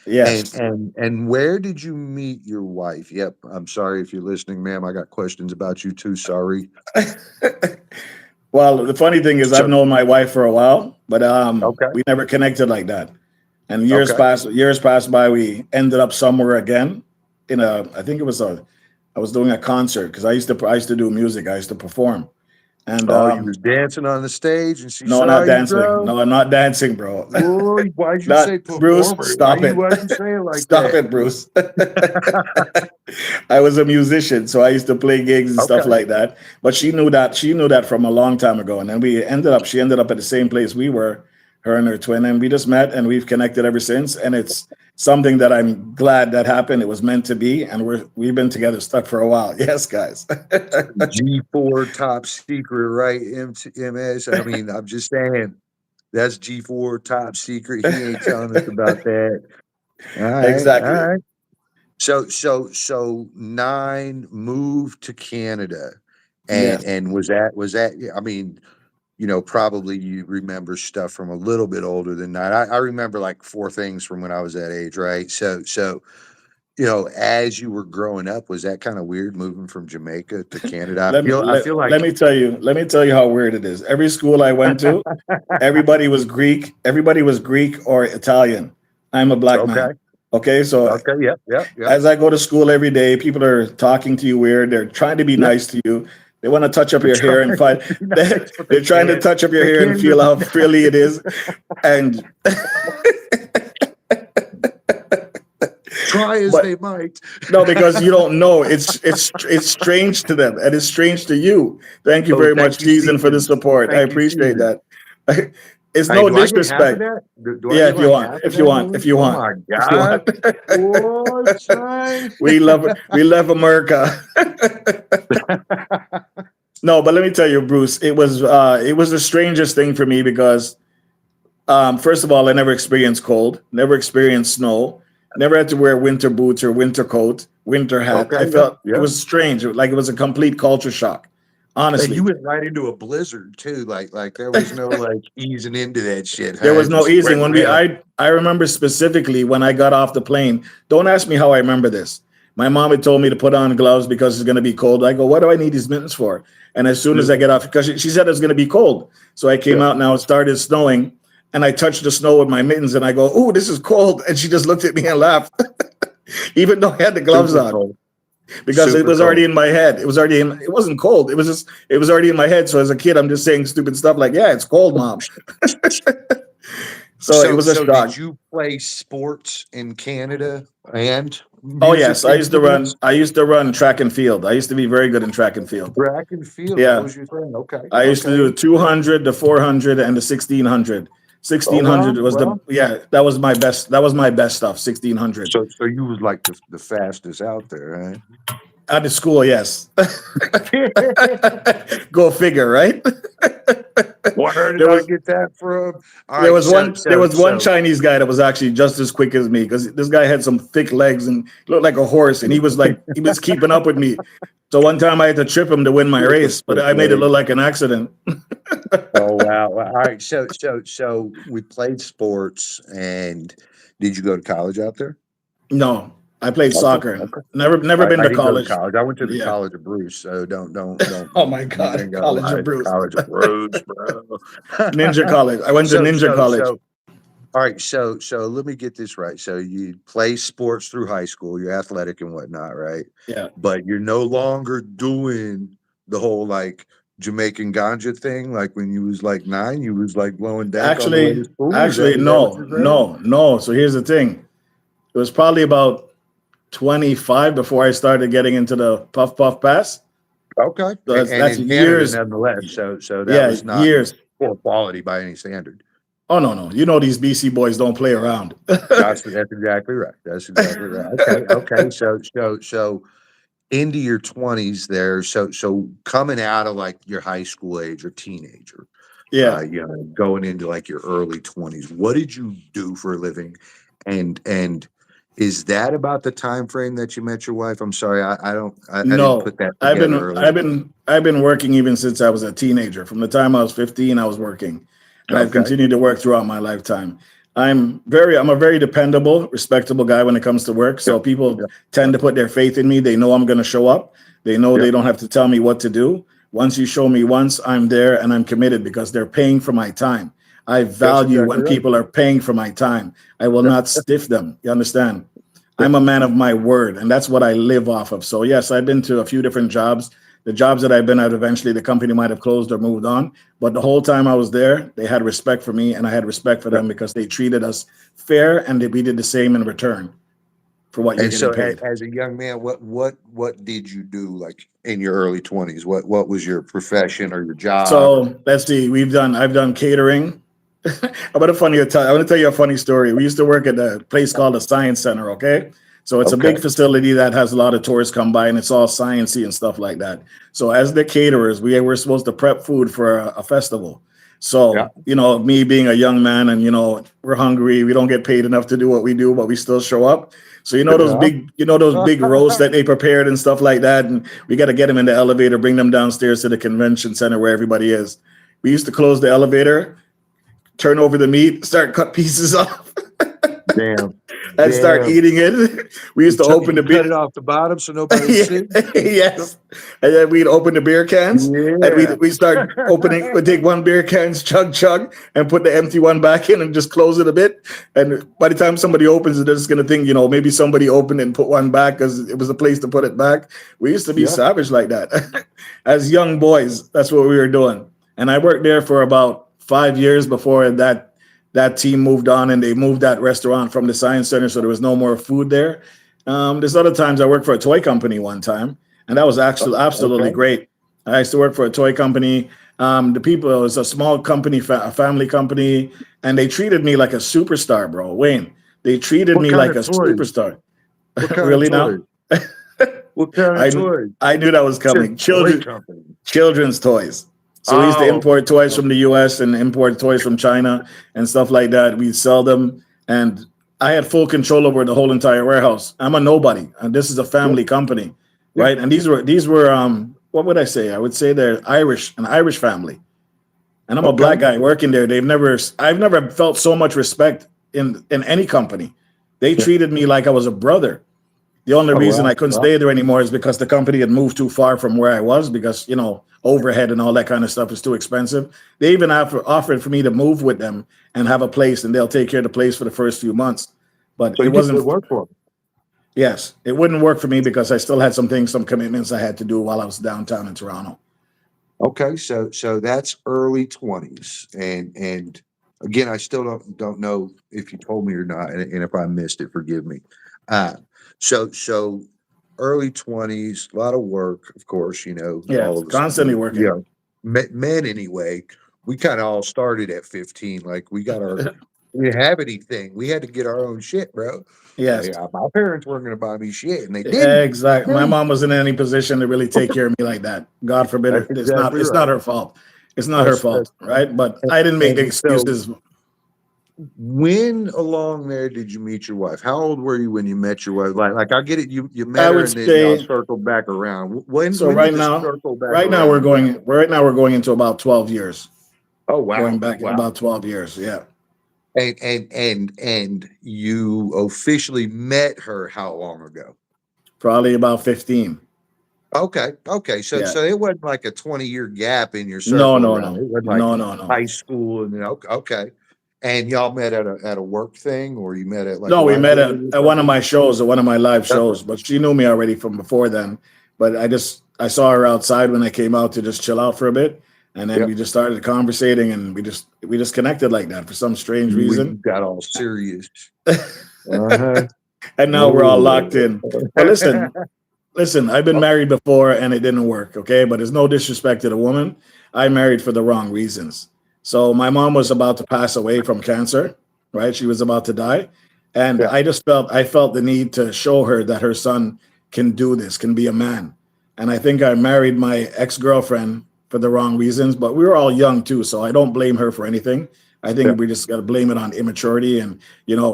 B: And
A: Yes.
B: and and where did you meet your wife? Yep. I'm sorry if you're listening, ma'am. I got questions about you too. Sorry.
A: Well, the funny thing is, I've
B: So
A: known my wife for a while, but
B: okay.
A: we never connected like that. And
B: Okay.
A: years passed by. We ended up somewhere again. I think it was I was doing a concert because I used to do music. I used to perform, and
B: Oh, you was dancing on the stage and she
A: no,
B: saw
A: not
B: you,
A: dancing.
B: bro.
A: No, I'm not dancing, bro.
B: Boy, why'd you say
A: Not Bruce.
B: performer? Why
A: Stop
B: you
A: it.
B: why'd you say it like
A: Stop
B: that?
A: it, Bruce. I was a musician, so I used to play gigs and stuff
B: Okay.
A: like that. But she knew that. She knew that from a long time ago. And then she ended up at the same place we were, her and her twin, and we just met and we've connected ever since. And it's something that I'm glad that happened. It was meant to be, and we've been together, stuck for a while. Yes, guys.
B: G4 top secret, right? MS. I mean, I'm just saying that's G4 top secret. He ain't telling us about that. All right, all
A: Exactly.
B: right. So nine moved to Canada, and
A: Yes.
B: and was that? I mean, probably you remember stuff from a little bit older than nine. I remember like four things from when I was that age, right? So you know, as you were growing up, was that kind of weird moving from Jamaica to Canada?
A: Let me
B: I feel like
A: let me tell you. Let me tell you how weird it is. Every school I went to, everybody was Greek. Everybody was Greek or Italian. I'm a black
B: okay,
A: man. Okay, so
B: okay, yep, yep, yep,
A: as I go to school every day, people are talking to you weird. They're trying to be
B: yep.
A: nice to you. They want to touch up
B: They're
A: your hair and
B: trying
A: find.
B: to be nice, but
A: They're trying to touch up your
B: they
A: hair and
B: can't
A: feel how
B: even.
A: frilly it is. And
B: Try as
A: but
B: they might.
A: no, because you don't know. It's strange to them, and it's strange to you. Thank you
B: Oh,
A: very
B: thank
A: much,
B: you,
A: Season, for the
B: Season.
A: support. I
B: Thank you,
A: appreciate
B: Season.
A: that. It's
B: Hey,
A: no
B: do I get half of
A: disrespect.
B: that? Do I
A: Yeah,
B: get
A: if you
B: like
A: want,
B: half of
A: if you
B: that,
A: want, if
B: Louis?
A: you
B: Oh
A: want,
B: my
A: if you
B: God.
A: want.
B: Oh, son.
A: We love America. No, but let me tell you, Bruce, it was the strangest thing for me because first of all, I never experienced cold, never experienced snow, never had to wear winter boots or winter coat, winter hat.
B: Okay,
A: I
B: yep,
A: felt it
B: yep.
A: was strange, like it was a complete culture shock.
B: And you
A: Honestly,
B: went right into a blizzard too. Like there was no like easing into that shit,
A: there
B: huh?
A: was no
B: Just
A: easing.
B: went
A: When
B: right up.
A: I remember specifically when I got off the plane. Don't ask me how I remember this. My mom had told me to put on gloves because it's going to be cold. I go, what do I need these mittens for? And as soon as I
B: Yeah,
A: get off, because she said it was going to be cold, so I came
B: yeah.
A: out. Now it started snowing, and I touched the snow with my mittens, and I go, "Oh, this is cold." And she just looked at me and laughed, even though I had the gloves
B: Super
A: on,
B: cold.
A: because it
B: Super
A: was already
B: cold.
A: in my head. It was already in. It wasn't cold. It was already in my head. So as a kid, I'm just saying stupid stuff like, "Yeah, it's cold, mom." So it was a
B: So did
A: shock.
B: you play sports in Canada and
A: Oh
B: music
A: yes,
B: instruments?
A: I used to run track and field. I used to be very good in track and field.
B: Track and field. That
A: Yeah,
B: was your thing. Okay.
A: I used to
B: Okay.
A: do 200, the 400, and the 1600.
B: Oh
A: 1600
B: well,
A: was the
B: well.
A: yeah, that was my best. That was my best stuff. 1600
B: So you was like the fastest out there,
A: at the school. Yes,
B: huh?
A: go figure, right?
B: Where did
A: there
B: I
A: was
B: get that from? All right,
A: there was one Chinese guy that was actually just as quick as me because this guy had some thick legs and looked like a horse, and he was keeping up with me. So one time I had to trip him to win my
B: with the
A: race, but
B: thick
A: I made it look
B: legs.
A: like an accident.
B: Oh wow. Well, all right. So we played sports, and did you go to college out there?
A: No, I played
B: Okay.
A: soccer.
B: Okay.
A: Never been
B: I
A: to
B: didn't go to
A: college.
B: college. I went to the
A: Yeah.
B: College of Bruce. So don't
A: Oh my
B: you
A: God,
B: ain't got to
A: College
B: lie.
A: of
B: It's
A: Bruce.
B: College of Bruce, bro.
A: Ninja College. I went to
B: so
A: Ninja
B: so
A: College.
B: so all right. So let me get this right. So you play sports through high school. You're athletic and whatnot, right?
A: Yeah.
B: But you're no longer doing the whole like Jamaican ganja thing. Like when you was like 9, you was like blowing dank on the way to school.
A: Actually,
B: Is that what
A: no,
B: you're saying?
A: no, no. So here's the thing. It was probably about 25 before I started getting into the puff puff pass.
B: Okay.
A: So
B: And
A: that's
B: in Canada,
A: years.
B: nonetheless. So that
A: Yeah,
B: was not
A: years.
B: poor quality by any standard.
A: Oh no, no. You know these BC boys don't play around.
B: That's exactly right. That's exactly right. Okay. Okay. So into your 20s there. So coming out of like your high school age or teenager,
A: Yeah.
B: you know, going into like your early 20s, what did you do for a living? And is that about the time frame that you met your wife? I'm sorry, I didn't
A: No,
B: put that together earlier.
A: I've been working even since I was a teenager. From the time I was 15, I was working, and I've
B: Okay.
A: continued to work throughout my lifetime. I'm a very dependable, respectable guy when it comes to work. So
B: Yep.
A: people
B: Yep.
A: tend
B: Yep.
A: to put their faith in me. They know I'm going to show up. They know they
B: Yep.
A: don't have to tell me what to do. Once you show me once, I'm there and I'm committed because they're paying for my time. I
B: That's
A: value
B: exactly
A: when
B: right.
A: people are paying for my time. I will
B: Yep.
A: not stiff them. You understand?
B: Yep.
A: I'm a man of my word, and that's what I live off of. So yes, I've been to a few different jobs. The jobs that I've been at, eventually the company might have closed or moved on. But the whole time I was there, they had respect for me, and I had respect for
B: Yep.
A: them because they treated us fair, and we did the same in return for what you're
B: And
A: getting
B: so,
A: paid.
B: as a young man, what did you do like in your early 20s? What was your profession or your job? Or
A: So let's see. I've done catering. I'm gonna I want to tell you a funny story. We used to work at a place called the Science Center. Okay, so it's a
B: okay,
A: big facility that has a lot of tourists come by, and it's all sciencey and stuff like that. So as the caterers, we were supposed to prep food for a festival.
B: yeah,
A: So you know, me being a young man, and you know, we're hungry. We don't get paid enough to do what we do, but we still show up. So
B: yeah.
A: you know those big roasts that they prepared and stuff like that, and we got to get them in the elevator, bring them downstairs to the convention center where everybody is. We used to close the elevator, turn over the meat, start cut pieces off.
B: Damn.
A: and start
B: Damn.
A: eating it. We used to open the
B: You cut
A: beer.
B: it off the bottom so nobody would
A: Yeah,
B: see.
A: yes. And then we'd open the beer cans and
B: Yeah.
A: we start opening, we'd take one beer can, chug, and put the empty one back in and just close it a bit. And by the time somebody opens it, they're just going to think, maybe somebody opened it and put one back because it was a place to put it back. We used to be
B: Yeah.
A: savage like that. As young boys, that's what we were doing. And I worked there for about 5 years before that team moved on and they moved that restaurant from the Science Center, so there was no more food there. There's other times I worked for a toy company one time, and that was actually absolutely
B: Okay.
A: great. I used to work for a toy company. The people, it was a small company, a family company, and they treated me like a superstar, bro. Wayne, they treated
B: What
A: me
B: kind
A: like
B: of
A: a
B: toys?
A: superstar.
B: What kind of
A: Really
B: toys?
A: now?
B: What kind of
A: I
B: toys?
A: I knew that was
B: Said
A: coming.
B: toy company.
A: Children's toys. So we used to
B: Oh,
A: import toys from
B: okay.
A: the US and import toys from China and stuff like that. We'd sell them. And I had full control over the whole entire warehouse. I'm a nobody. And this is a
B: Yeah.
A: family company.
B: Yeah.
A: Right. And these were what would I say? I would say they're an Irish family. And I'm a
B: Okay.
A: black guy working there. I've never felt so much respect in any company. They
B: Yeah.
A: treated me like I was a brother. The only
B: Oh,
A: reason
B: wow.
A: I couldn't
B: Wow.
A: stay there anymore is because the company had moved too far from where I was because, overhead and all that kind of stuff is too expensive. They even offered for me to move with them and have a place and they'll take care of the place for the first few months. But
B: So
A: it
B: you did good
A: wasn't,
B: work for them.
A: yes, it wouldn't work for me because I still had some commitments I had to do while I was downtown in Toronto.
B: Okay, so that's early 20s, and again, I still don't know if you told me or not, and if I missed it, forgive me. Uh, so early 20s, a lot of work, of course,
A: Yeah,
B: all of us,
A: constantly working.
B: men anyway. We kind of all started at 15, like we didn't have anything. We had to get our own shit, bro.
A: Yes,
B: My parents weren't going to buy me shit, and they didn't.
A: exactly. My mom wasn't in any position to really take care of me like that. God forbid
B: That's
A: it. It's not.
B: exactly
A: It's
B: right.
A: not her fault. It's not her
B: That's
A: fault, right? But I didn't make the
B: and so
A: excuses.
B: when along there did you meet your wife? How old were you when you met your wife? Like I get it. You
A: I
B: met her
A: would
B: and then y'all
A: say
B: circled back around.
A: so.
B: When did this circle back around happen?
A: Right now we're going into about 12 years.
B: Oh
A: Going
B: wow,
A: back
B: wow.
A: about 12 years. Yeah,
B: And you officially met her how long ago?
A: probably about 15.
B: Okay. So
A: Yeah.
B: so it wasn't like a 20-year gap in your
A: No,
B: circle
A: no,
B: around.
A: no,
B: It wasn't like
A: no, no, no.
B: high school and then okay. And y'all met at a work thing, or you met at like a
A: No, we met
B: library or
A: at one of
B: something?
A: my shows, at one of my live
B: Okay.
A: shows, but she knew me already from before then. But I saw her outside when I came out to just chill out for a bit. And then
B: Yeah.
A: we just started conversating and we just connected like that for some strange
B: We
A: reason.
B: got all serious. Uh-huh.
A: And now we're all locked
B: Ooh.
A: in. But listen, I've been married before and it didn't work, okay? But there's no disrespect to the woman. I married for the wrong reasons. So my mom was about to pass away from cancer, right? She was about to die. And
B: Yeah.
A: I felt the need to show her that her son can do this, can be a man. And I think I married my ex-girlfriend for the wrong reasons, but we were all young too, so I don't blame her for anything. I
B: Yeah.
A: think we just got to blame it on immaturity and,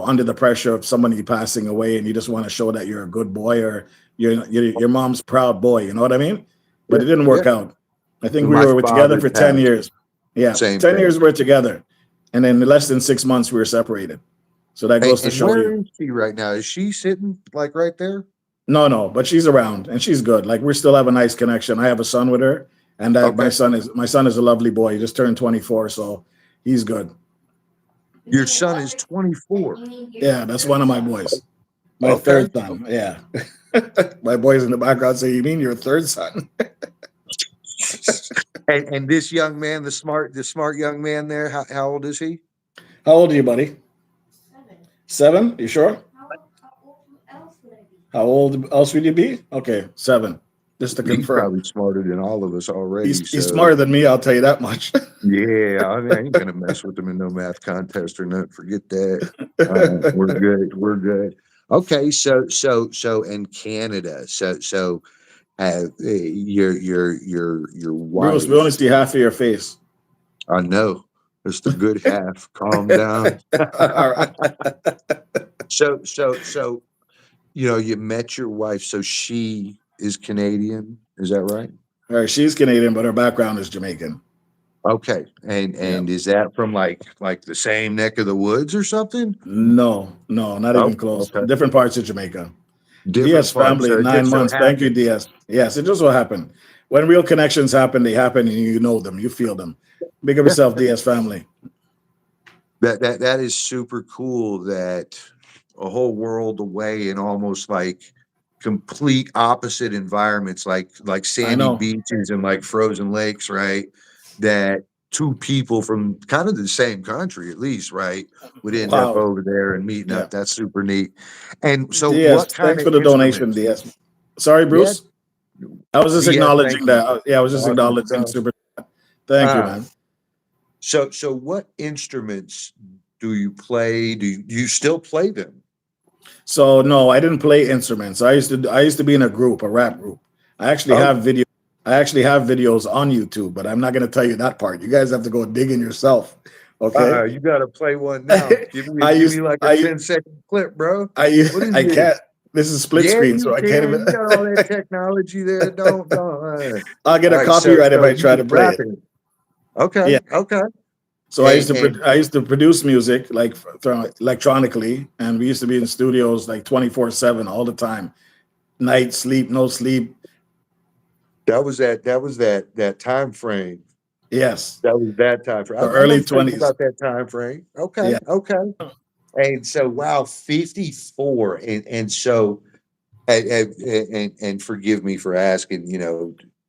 A: under the pressure of somebody passing away and you just want to show that you're a good boy or your mom's proud boy, you know what I mean? But
B: Yeah.
A: it didn't
B: Yeah.
A: work out. I think
B: When
A: we
B: my
A: were together
B: father
A: for 10
B: passed,
A: years. Yeah,
B: same
A: 10
B: thing.
A: years we're together. And then in less than 6 months, we were separated. So that goes to
B: And
A: show
B: where
A: you.
B: is she right now? Is she sitting like right there?
A: No, no, but she's around and she's good. Like we still have a nice connection. I have a son with her, and that my
B: Okay.
A: son is a lovely boy. He just turned 24, so he's good.
B: Your son is 24.
A: Yeah, that's one of my boys. My
B: Okay.
A: third son. Yeah. My boys in the background say, "You mean your third son?"
B: And this young man, the smart young man there, how old is he?
A: How old are you, buddy? 7? You sure? How old else would you be? Okay, 7. Just to
B: He's
A: confirm.
B: probably smarter than all of us already.
A: He's
B: So
A: smarter than me, I'll tell you that much.
B: yeah, I ain't gonna mess with him in no math contest or nothing. Forget that. We're good. We're good. Okay, so in Canada, so your
A: We only
B: wife.
A: see half of your face.
B: I know it's the good half. Calm down.
A: All right.
B: So you met your wife. So she is Canadian. Is that right?
A: All right, she's Canadian, but her background is Jamaican.
B: Okay.
A: Yeah.
B: And is that from like the same neck of the woods or something?
A: No, no, not
B: Oh,
A: even close.
B: okay.
A: Different parts of Jamaica. DS
B: Different parts.
A: family,
B: So it
A: nine
B: just so
A: months. Thank you,
B: happened.
A: DS. Yes, it just so happened. When real connections happen, they happen and you know them, you feel them. Big up
B: Yeah.
A: yourself, DS family.
B: That is super cool that a whole world away and almost like complete opposite environments like
A: I
B: sandy
A: know.
B: beaches and like frozen lakes, right? That two people from kind of the same country at least, right, would end up
A: Wow.
B: over there and meeting
A: Yeah.
B: up. That's super neat. And so
A: DS,
B: what kind
A: thanks
B: of
A: for the donation,
B: instruments?
A: DS. Sorry,
B: Yeah,
A: Bruce. I was just
B: yeah, thank
A: acknowledging
B: you.
A: that. Yeah, I was just
B: Awesome
A: acknowledging
B: stuff.
A: super. Thank you,
B: Uh,
A: man.
B: so what instruments do you play? Do you still play them?
A: So no, I didn't play instruments. I used to be in a group, a rap group. I actually
B: Oh,
A: have video. I actually have videos on YouTube, but I'm not going to tell you that part. You guys have to go digging yourself. Okay.
B: you gotta play one now.
A: I
B: Give me
A: used
B: like a
A: I
B: 10-second clip, bro.
A: I
B: What is
A: I
B: this?
A: can't. This is split
B: Yeah,
A: screen,
B: you
A: so I can't
B: can.
A: even.
B: You got all that technology there. Don't.
A: I'll get
B: All
A: a
B: right,
A: copyright if
B: so
A: I
B: you
A: try
B: was
A: to play it.
B: rapping. Okay,
A: Yeah.
B: okay.
A: So
B: And
A: I used to produce music like electronically, and we used to be in studios like 24/7 all the time. Night sleep, no sleep.
B: that time frame.
A: Yes,
B: That was that time frame.
A: the
B: I
A: early
B: know something
A: 20s.
B: about that time frame. Okay,
A: Yeah.
B: okay. And so wow, 54. And so and forgive me for asking,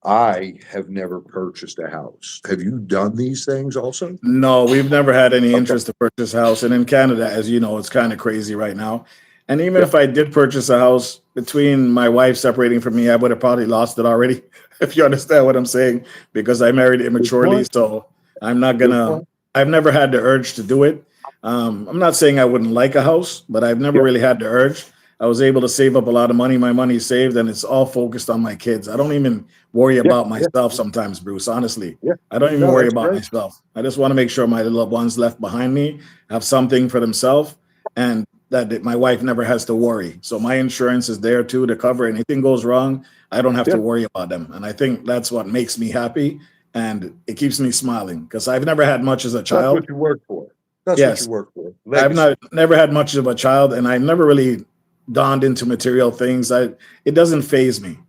B: I have never purchased a house. Have you done these things also?
A: No, we've never had any
B: Okay.
A: interest to purchase a house. And in Canada, as you know, it's kind of crazy right now. And even
B: Yeah.
A: if I did purchase a house between my wife separating from me, I would have probably lost it already, if you understand what I'm saying, because I married
B: Good
A: immaturely.
B: point.
A: So I'm not
B: Good
A: gonna,
B: point.
A: I've never had the urge to do it. I'm not saying I wouldn't like a house, but I've never
B: Yeah.
A: really had the urge. I was able to save up a lot of money. My money's saved and it's all focused on my kids. I don't even worry
B: Yeah.
A: about
B: Yeah.
A: myself sometimes, Bruce, honestly.
B: Yeah.
A: I don't even
B: No,
A: worry
B: that's
A: about
B: great.
A: myself. I just want to make sure my little ones left behind me have something for themselves and that my wife never has to worry. So my insurance is there too to cover anything goes wrong. I don't have
B: Yeah.
A: to worry about them. And I think that's what makes me happy and it keeps me smiling because I've never had much as a
B: That's
A: child.
B: what you work for. That's what you
A: Yes,
B: work for.
A: I've
B: Legacy.
A: not never had much of a child and I've never really donned into material things. It doesn't phase me.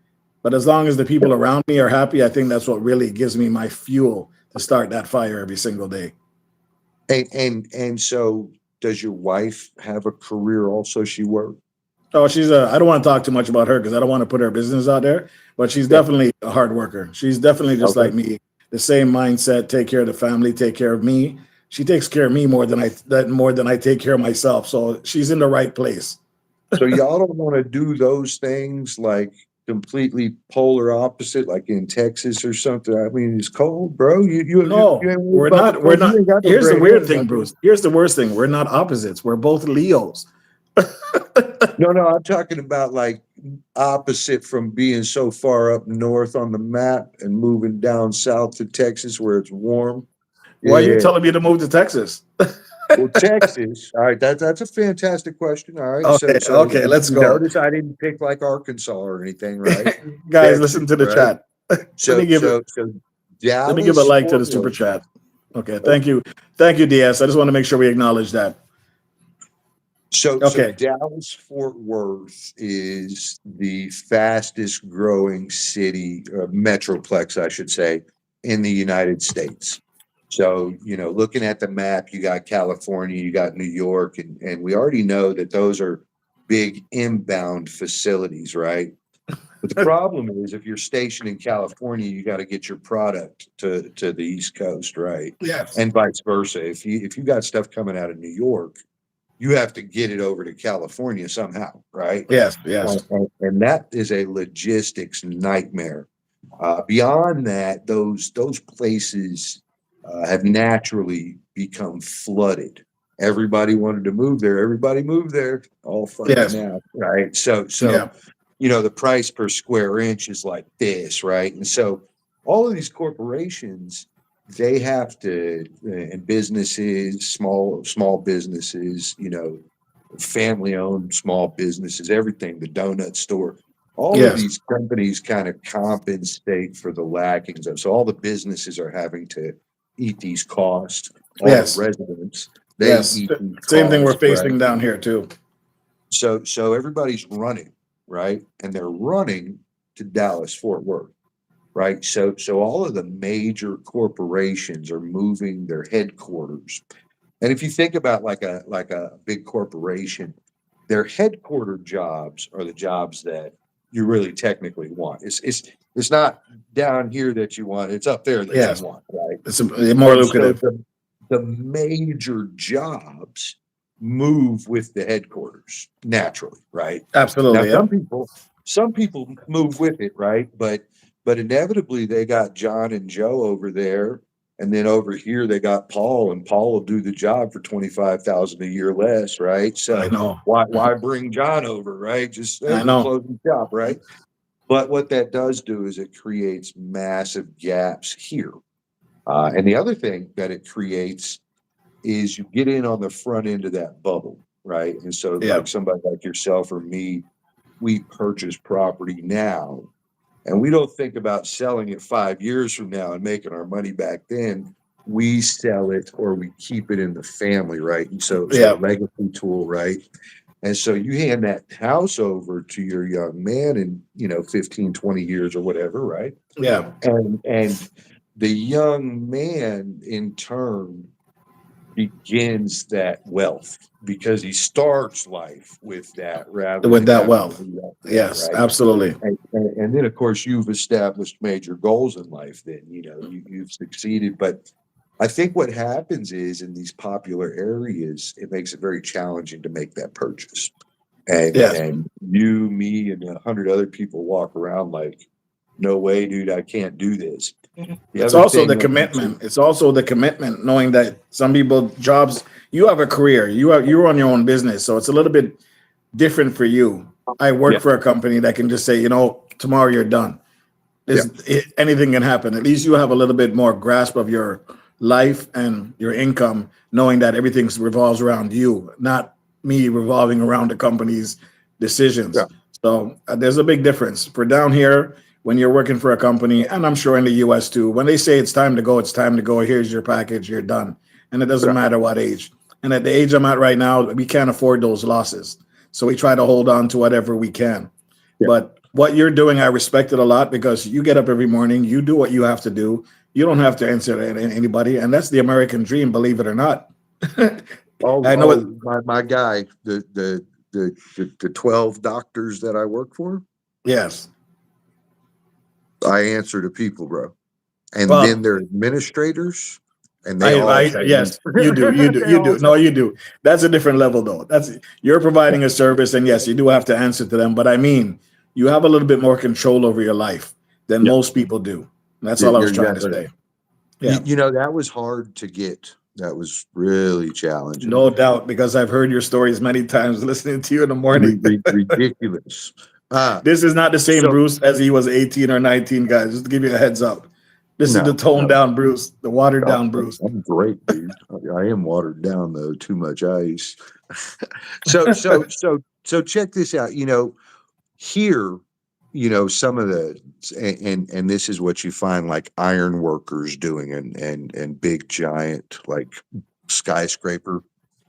A: But as long as the people around me are happy, I think that's what really gives me my fuel to start that fire every single day.
B: And so does your wife have a career also? She work?
A: Oh, I don't want to talk too much about her because I don't want to put her business out there, but she's
B: Yeah.
A: definitely a hard worker. She's definitely just
B: Okay.
A: like me, the same mindset, take care of the family, take care of me. She takes care of me more than I take care of myself. So she's in the right place.
B: So y'all don't want to do those things like completely polar opposite, like in Texas or something. I mean, it's cold, bro. You
A: No,
B: ain't worried about the
A: we're
B: cold. You
A: not.
B: ain't got no
A: Here's the
B: gray
A: weird
B: hair,
A: thing,
B: nothing.
A: Bruce. Here's the worst thing. We're not opposites. We're both Leos.
B: No, I'm talking about like opposite from being so far up north on the map and moving down south to Texas where it's warm.
A: Why are you
B: Yeah.
A: telling me to move to Texas?
B: Well, Texas. All right, that's a fantastic question. All right,
A: Okay,
B: so
A: okay, let's
B: you
A: go.
B: notice I didn't pick like Arkansas or anything, right?
A: Guys,
B: Texas,
A: listen to the
B: right?
A: chat. let me give it.
B: So
A: Let me give a
B: Dallas,
A: like to
B: Fort
A: the super
B: Worth.
A: chat. Okay,
B: Oh,
A: thank you, DS. I just want to make sure we acknowledge that.
B: so
A: Okay,
B: Dallas, Fort Worth is the fastest growing city, metroplex, I should say, in the United States. So, looking at the map, you got California, you got New York, and we already know that those are big inbound facilities, right? But the problem is if you're stationed in California, you got to get your product to the East Coast, right?
A: yes,
B: And vice versa. If you got stuff coming out of New York, you have to get it over to California somehow, right?
A: yes, yes,
B: And that is a logistics nightmare. Beyond that, those places have naturally become flooded. Everybody wanted to move there. Everybody moved there. All funny
A: yes,
B: now, right? So
A: yeah,
B: the price per square inch is like this, right? And so all of these corporations, they have to, and businesses, small businesses, family owned small businesses, everything, the donut store, all of
A: yes,
B: these companies kind of compensate for the lackings of. So all the businesses are having to eat these costs. All the
A: Yes.
B: residents, they
A: Yes.
B: eat these
A: Same thing we're
B: costs, right?
A: facing down here too.
B: So everybody's running, right? And they're running to Dallas, Fort Worth, right? So all of the major corporations are moving their headquarters. And if you think about like a big corporation, their headquarter jobs are the jobs that you really technically want. It's not down here that you want, it's up there that you
A: Yes.
B: want, right?
A: It's more
B: And so
A: lucrative.
B: the major jobs move with the headquarters naturally, right? Now
A: Absolutely. Yep.
B: some people move with it, right? But inevitably they got John and Joe over there, and then over here they got Paul, and Paul will do the job for 25,000 a year less, right?
A: I
B: So
A: know.
B: why bring John over, right? Just hey,
A: I
B: we're
A: know.
B: closing shop, right? But what that does do is it creates massive gaps here. And the other thing that it creates is you get in on the front end of that bubble, right? And so,
A: Yeah.
B: like somebody like yourself or me, we purchase property now, and we don't think about selling it 5 years from now and making our money back then. We sell it or we keep it in the family, right? And so
A: Yeah.
B: legacy tool, right? And so you hand that house over to your young man in, 15, 20 years or whatever, right?
A: Yeah.
B: And the young man in turn begins that wealth because he starts life with that rather
A: With
B: than
A: that
B: having to
A: wealth.
B: be up there,
A: Yes.
B: right?
A: Absolutely.
B: And then of course you've established major goals in life. Then you've succeeded, but I think what happens is in these popular areas, it makes it very challenging to make that purchase.
A: Yes.
B: And you, me, and 100 other people walk around like, no way, dude, I can't do this. The
A: It's
B: other
A: also
B: thing
A: the
B: that makes it,
A: commitment. It's also the commitment, knowing that some people jobs. You have a career. You're on your own business, so it's a little bit different for you. I work
B: yeah,
A: for a company that can just say, tomorrow you're done.
B: yeah,
A: Anything can happen. At least you have a little bit more grasp of your life and your income, knowing that everything revolves around you, not me revolving around the company's
B: yeah,
A: decisions. So there's a big difference for down here when you're working for a company, and I'm sure in the US too. When they say it's time to go, it's time to go. Here's your package, you're done. And it doesn't
B: yeah,
A: matter what age. And at the age I'm at right now, we can't afford those losses. So we try to hold on to whatever we can.
B: yeah.
A: But what you're doing, I respect it a lot because you get up every morning, you do what you have to do. You don't have to answer to anybody, and that's the American dream, believe it or not. I know it.
B: My guy, the 12 doctors that I work for,
A: Yes.
B: I answer to people, bro. And then
A: Well,
B: they're administrators, and they all tell me
A: yes, you do,
B: they
A: you
B: all
A: do. No,
B: tell
A: you do. That's a different level, though. You're providing a service, and yes, you do have to answer to them. But I mean, you have a little bit more control over your life than
B: yeah,
A: most people do. That's all I
B: you're
A: was trying to
B: exactly right.
A: say. Yeah.
B: That was hard to get. That was really challenging.
A: No doubt, because I've heard your stories many times listening to you in the morning.
B: Ridiculous. Uh,
A: This is not the same
B: so
A: Bruce as he was 18 or 19, guys. Just to give you a heads up. This is the
B: no,
A: toned
B: no,
A: down Bruce, the watered
B: no,
A: down Bruce.
B: I'm great, dude. I am watered down though, too much ice. So check this out. Here, some of the and this is what you find like iron workers doing and big giant like skyscraper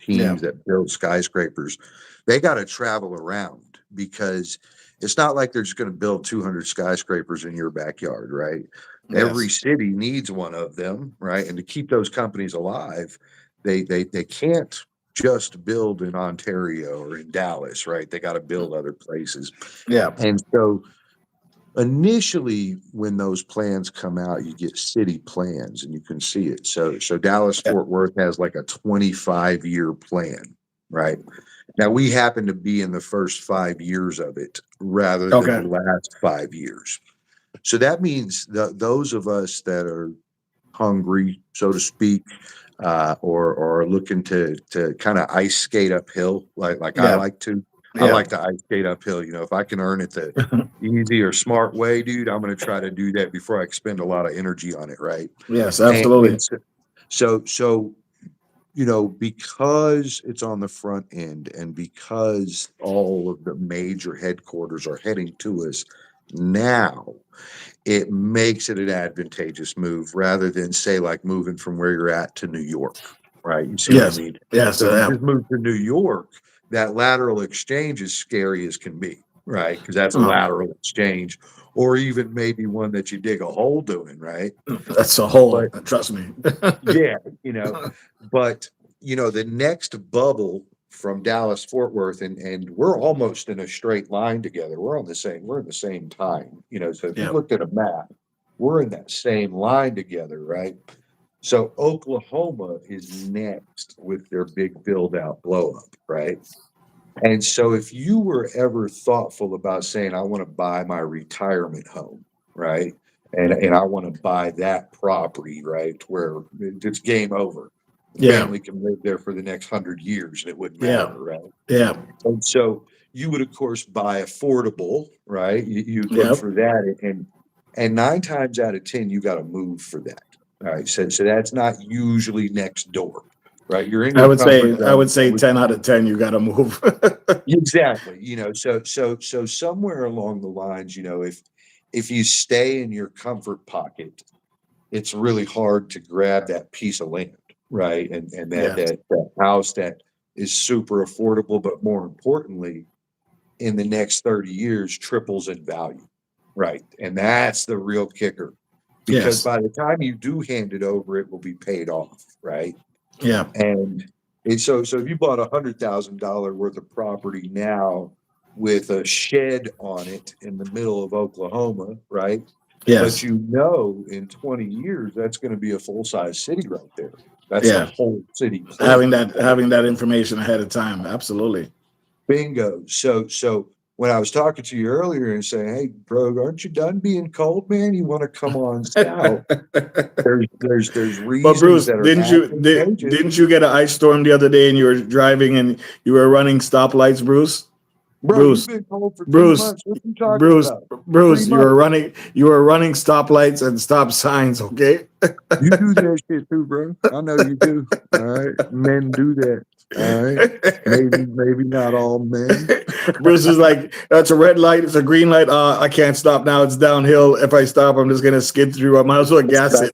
A: Yeah.
B: teams that build skyscrapers. They got to travel around because it's not like they're just going to build 200 skyscrapers in your backyard, right? Every
A: Yes.
B: city needs one of them, right? And to keep those companies alive, they can't just build in Ontario or in Dallas, right? They got to build other places.
A: Yeah.
B: And so initially when those plans come out, you get city plans and you can see it. So Dallas
A: Yeah.
B: Fort Worth has like a 25-year plan, right? Now we happen to be in the first 5 years of it rather than the
A: Okay.
B: last 5 years. So that means those of us that are hungry, so to speak, or are looking to kind of ice skate uphill, like I
A: Yeah.
B: like to. I
A: Yeah.
B: like to ice skate uphill. If I can earn it the easy or smart way, dude, I'm going to try to do that before I expend a lot of energy on it, right?
A: Yes,
B: And
A: absolutely.
B: so because it's on the front end and because all of the major headquarters are heading to us, Now it makes it an advantageous move rather than say like moving from where you're at to New York, right? You see what I
A: Yes.
B: mean?
A: Yes.
B: So if you just move to New York, that lateral exchange is scary as can be, right? Because that's a lateral exchange, or even maybe one that you dig a hole doing, right?
A: That's a hole.
B: But
A: Trust me.
B: yeah, but the next bubble from Dallas Fort Worth, and we're almost in a straight line together. We're in the same time, so if you
A: Yeah.
B: looked at a map, we're in that same line together, right? So Oklahoma is next with their big build out blow up, right? And so if you were ever thoughtful about saying, I want to buy my retirement home, right? And I want to buy that property, right? Where it's game over.
A: Yeah.
B: Family can live there for the next 100 years and it wouldn't
A: Yeah.
B: matter, right?
A: Yeah.
B: And so you would, of course, buy affordable, right? You'd look
A: Yep.
B: for that. And 9 times out of 10, you got to move for that. All right. So that's not usually next door, right? You're in
A: I
B: your
A: would
B: comfort
A: say I
B: zone.
A: would say 10 out of 10 you got to move.
B: Exactly. So somewhere along the lines, if you stay in your comfort pocket, it's really hard to grab that piece of land, right? And that
A: Yes.
B: that house that is super affordable, but more importantly, in the next 30 years triples in value, right? And that's the real kicker. Because
A: Yes.
B: by the time you do hand it over, it will be paid off, right?
A: Yeah.
B: And so if you bought $100,000 worth of property now with a shed on it in the middle of Oklahoma, right? But
A: Yes.
B: in 20 years, that's going to be a full-size city right there. That's a
A: Yeah.
B: whole city
A: Having
B: clean.
A: that information ahead of time. Absolutely.
B: Bingo. So when I was talking to you earlier and saying, hey, bro, aren't you done being cold, man? You want to come on south? There's
A: But
B: reasons
A: Bruce,
B: that are advantageous.
A: didn't you get an ice storm the other day and you were driving and you were running stoplights, Bruce?
B: Bro, you've
A: Bruce,
B: been cold for 3
A: Bruce,
B: months. What are you talking
A: Bruce,
B: about? 3
A: Bruce,
B: months.
A: you were running stoplights and stop signs, okay?
B: You do that shit too, bro. I know you do. All right. Men do that. All right. Maybe not all men.
A: Bruce is like, that's a red light, it's a green light. I can't stop now. It's downhill. If I stop, I'm just gonna skid through. I might as well gas it.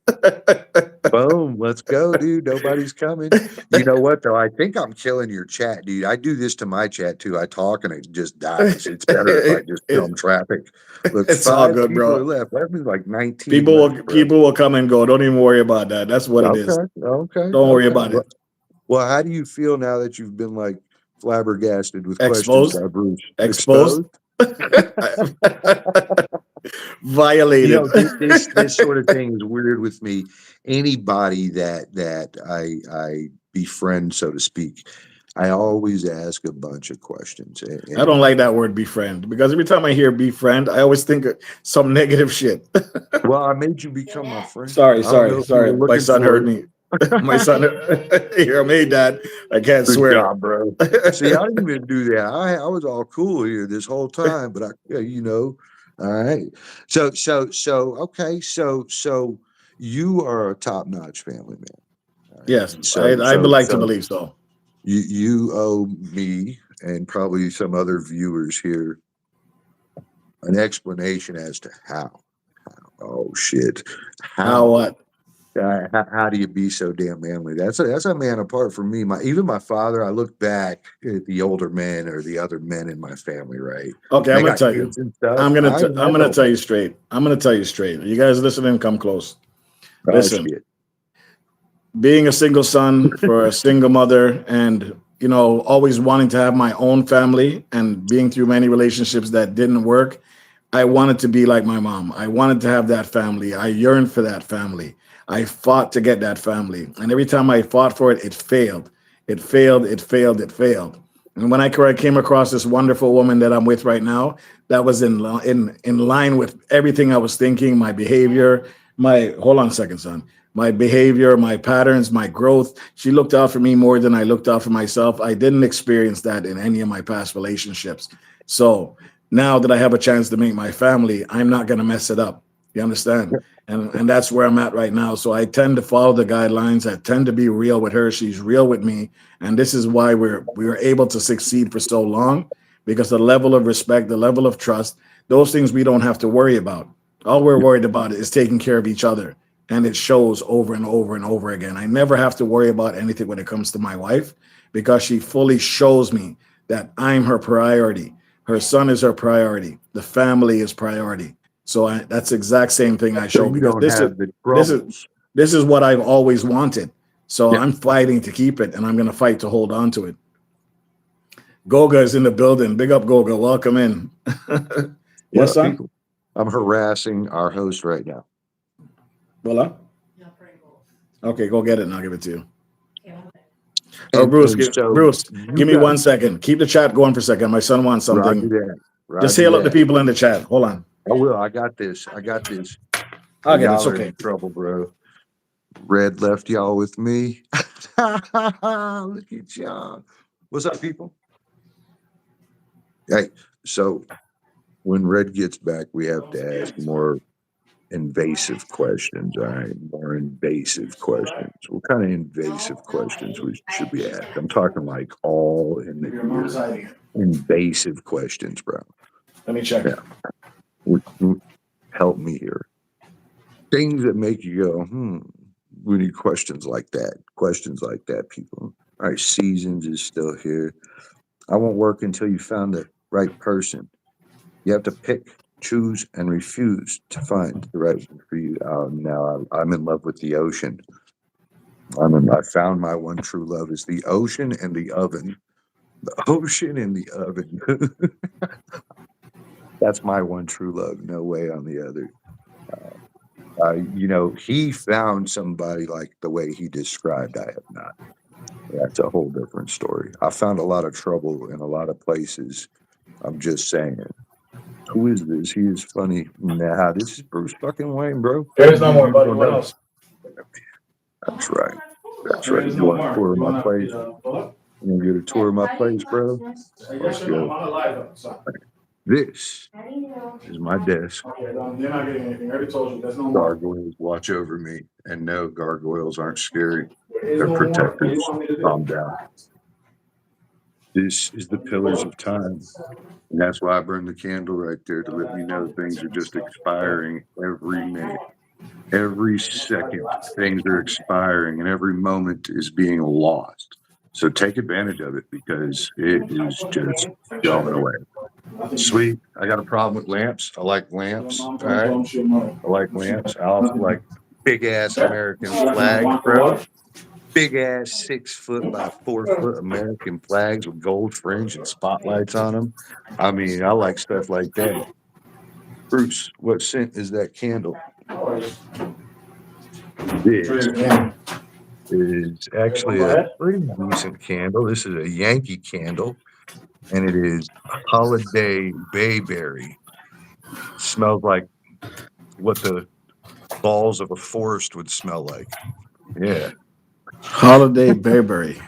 B: Boom. Let's go, dude. Nobody's coming. You know what, though? I think I'm killing your chat, dude. I do this to my chat too. I talk and it just dies. It's better if I just film traffic. Look,
A: It's all
B: 5
A: good,
B: people are
A: bro.
B: left. That means like 19 left, bro.
A: People will come and go. Don't even worry about that. That's what it is.
B: Okay. Okay.
A: Don't worry
B: Okay.
A: about it.
B: Well, how do you feel now that you've been like flabbergasted with questions
A: Exposed.
B: by Bruce?
A: Exposed.
B: You
A: Violated.
B: know, this sort of thing is weird with me. Anybody that I befriend, so to speak, I always ask a bunch of questions.
A: I don't like that word befriend because every time I hear befriend, I always think of some negative shit.
B: Well, I made you become my friend.
A: Sorry,
B: I don't know
A: sorry,
B: if you were
A: sorry. My
B: looking
A: son
B: for
A: heard
B: it.
A: me. My son here, I made that. I can't
B: Good
A: swear.
B: job, bro. See, I didn't even do that. I was all cool here this whole time, but all right. Okay. So you are a top-notch family man. All right.
A: Yes,
B: So
A: I would like to
B: so
A: believe so.
B: you owe me and probably some other viewers here an explanation as to how. Oh shit!
A: How
B: How?
A: what?
B: How do you be so damn manly? That's a man apart from me. Even my father. I look back at the older men or the other men in my family. Right?
A: Okay, I'm
B: They
A: gonna
B: got
A: tell you.
B: kids and stuff. I
A: I'm gonna
B: know.
A: tell you straight. I'm gonna tell you straight. You guys listening? Come close.
B: Oh
A: Listen.
B: shit!
A: Being a single son for a single mother and always wanting to have my own family and being through many relationships that didn't work, I wanted to be like my mom. I wanted to have that family. I yearned for that family. I fought to get that family, and every time I fought for it, it failed. It failed. It failed. It failed. And when I came across this wonderful woman that I'm with right now, that was in line with everything I was thinking, my behavior, my hold on a second, son. My behavior, my patterns, my growth. She looked out for me more than I looked out for myself. I didn't experience that in any of my past relationships. So now that I have a chance to make my family, I'm not going to mess it up. You understand? And that's where I'm at right now. So I tend to follow the guidelines. I tend to be real with her. She's real with me. And this is why we were able to succeed for so long, because the level of respect, the level of trust, those things we don't have to worry about. All we're worried about is taking care of each other. And it shows over and over and over again. I never have to worry about anything when it comes to my wife because she fully shows me that I'm her priority. Her son is her priority. The family is priority. So that's the exact same thing I show
B: So you
A: because
B: don't have the
A: this is
B: troubles.
A: this is what I've always wanted. So
B: Yeah.
A: I'm fighting to keep it, and I'm going to fight to hold on to it. Goga is in the building. Big up, Goga. Welcome in.
B: What
A: Yes,
B: up,
A: son?
B: people? I'm harassing our host right now.
A: Voila. Okay, go get it, and I'll give it to you.
B: And,
A: Oh, Bruce,
B: so
A: Bruce,
B: you
A: give me
B: got
A: 1 second. Keep the chat going for a second. My son wants
B: Roger
A: something.
B: that.
A: Just
B: Roger
A: hail up the
B: that.
A: people in the chat. Hold on.
B: I will. I got this. I got this.
A: Okay,
B: Y'all
A: that's
B: are
A: okay.
B: in trouble, bro. Red left y'all with me. Look at y'all. What's up, people? Hey, so when Red gets back, we have to ask more invasive questions. All right, more invasive questions. What kind of invasive questions should we ask? I'm talking like all in the
A: Your mom's
B: ear,
A: hiding it.
B: invasive questions, bro.
A: Let me check.
B: Yeah. Help me here. Things that make you go, we need questions like that. Questions like that, people. All right, Seasons is still here. I won't work until you found the right person. You have to pick, choose, and refuse to find the right one for you. Now I'm in love with the ocean. I found my one true love is the ocean and the oven. The ocean and the oven. That's my one true love. No way on the other. He found somebody like the way he described. I have not. That's a whole different story. I found a lot of trouble in a lot of places. I'm just saying. Who is this? He is funny. Nah, this is Bruce fucking Wayne, bro.
A: There's no more,
B: You
A: buddy.
B: don't
A: What
B: know.
A: else?
B: That's right. That's
A: There
B: right.
A: is
B: You
A: no
B: want a
A: more.
B: tour of
A: You
B: my
A: want
B: place?
A: to?
B: You want to get a tour of my place, bro?
A: Yes or no? I'm on a live. So.
B: This is my desk.
A: Okay, you're not getting anything. I already told you. There's no more.
B: Gargoyles watch over me. And no, gargoyles aren't scary.
A: There is
B: They're
A: no more. What do you
B: protectors.
A: want me to do?
B: Calm down. This is the pillars of time. And that's why I burn the candle right there to let me know things are just expiring every minute. Every second, things are expiring and every moment is being lost. So take advantage of it because it is just going away. Sweet. I got a problem with lamps. I like lamps. All right. I like lamps. I also like big ass American flags, bro. Big ass 6 foot by 4 foot American flags with gold fringe and spotlights on them. I mean, I like stuff like that. Bruce, what scent is that candle? This is actually a pretty decent candle. This is a Yankee candle, and it is Holiday Bayberry. Smells like what the balls of a forest would smell like. Yeah.
A: Holiday Bayberry.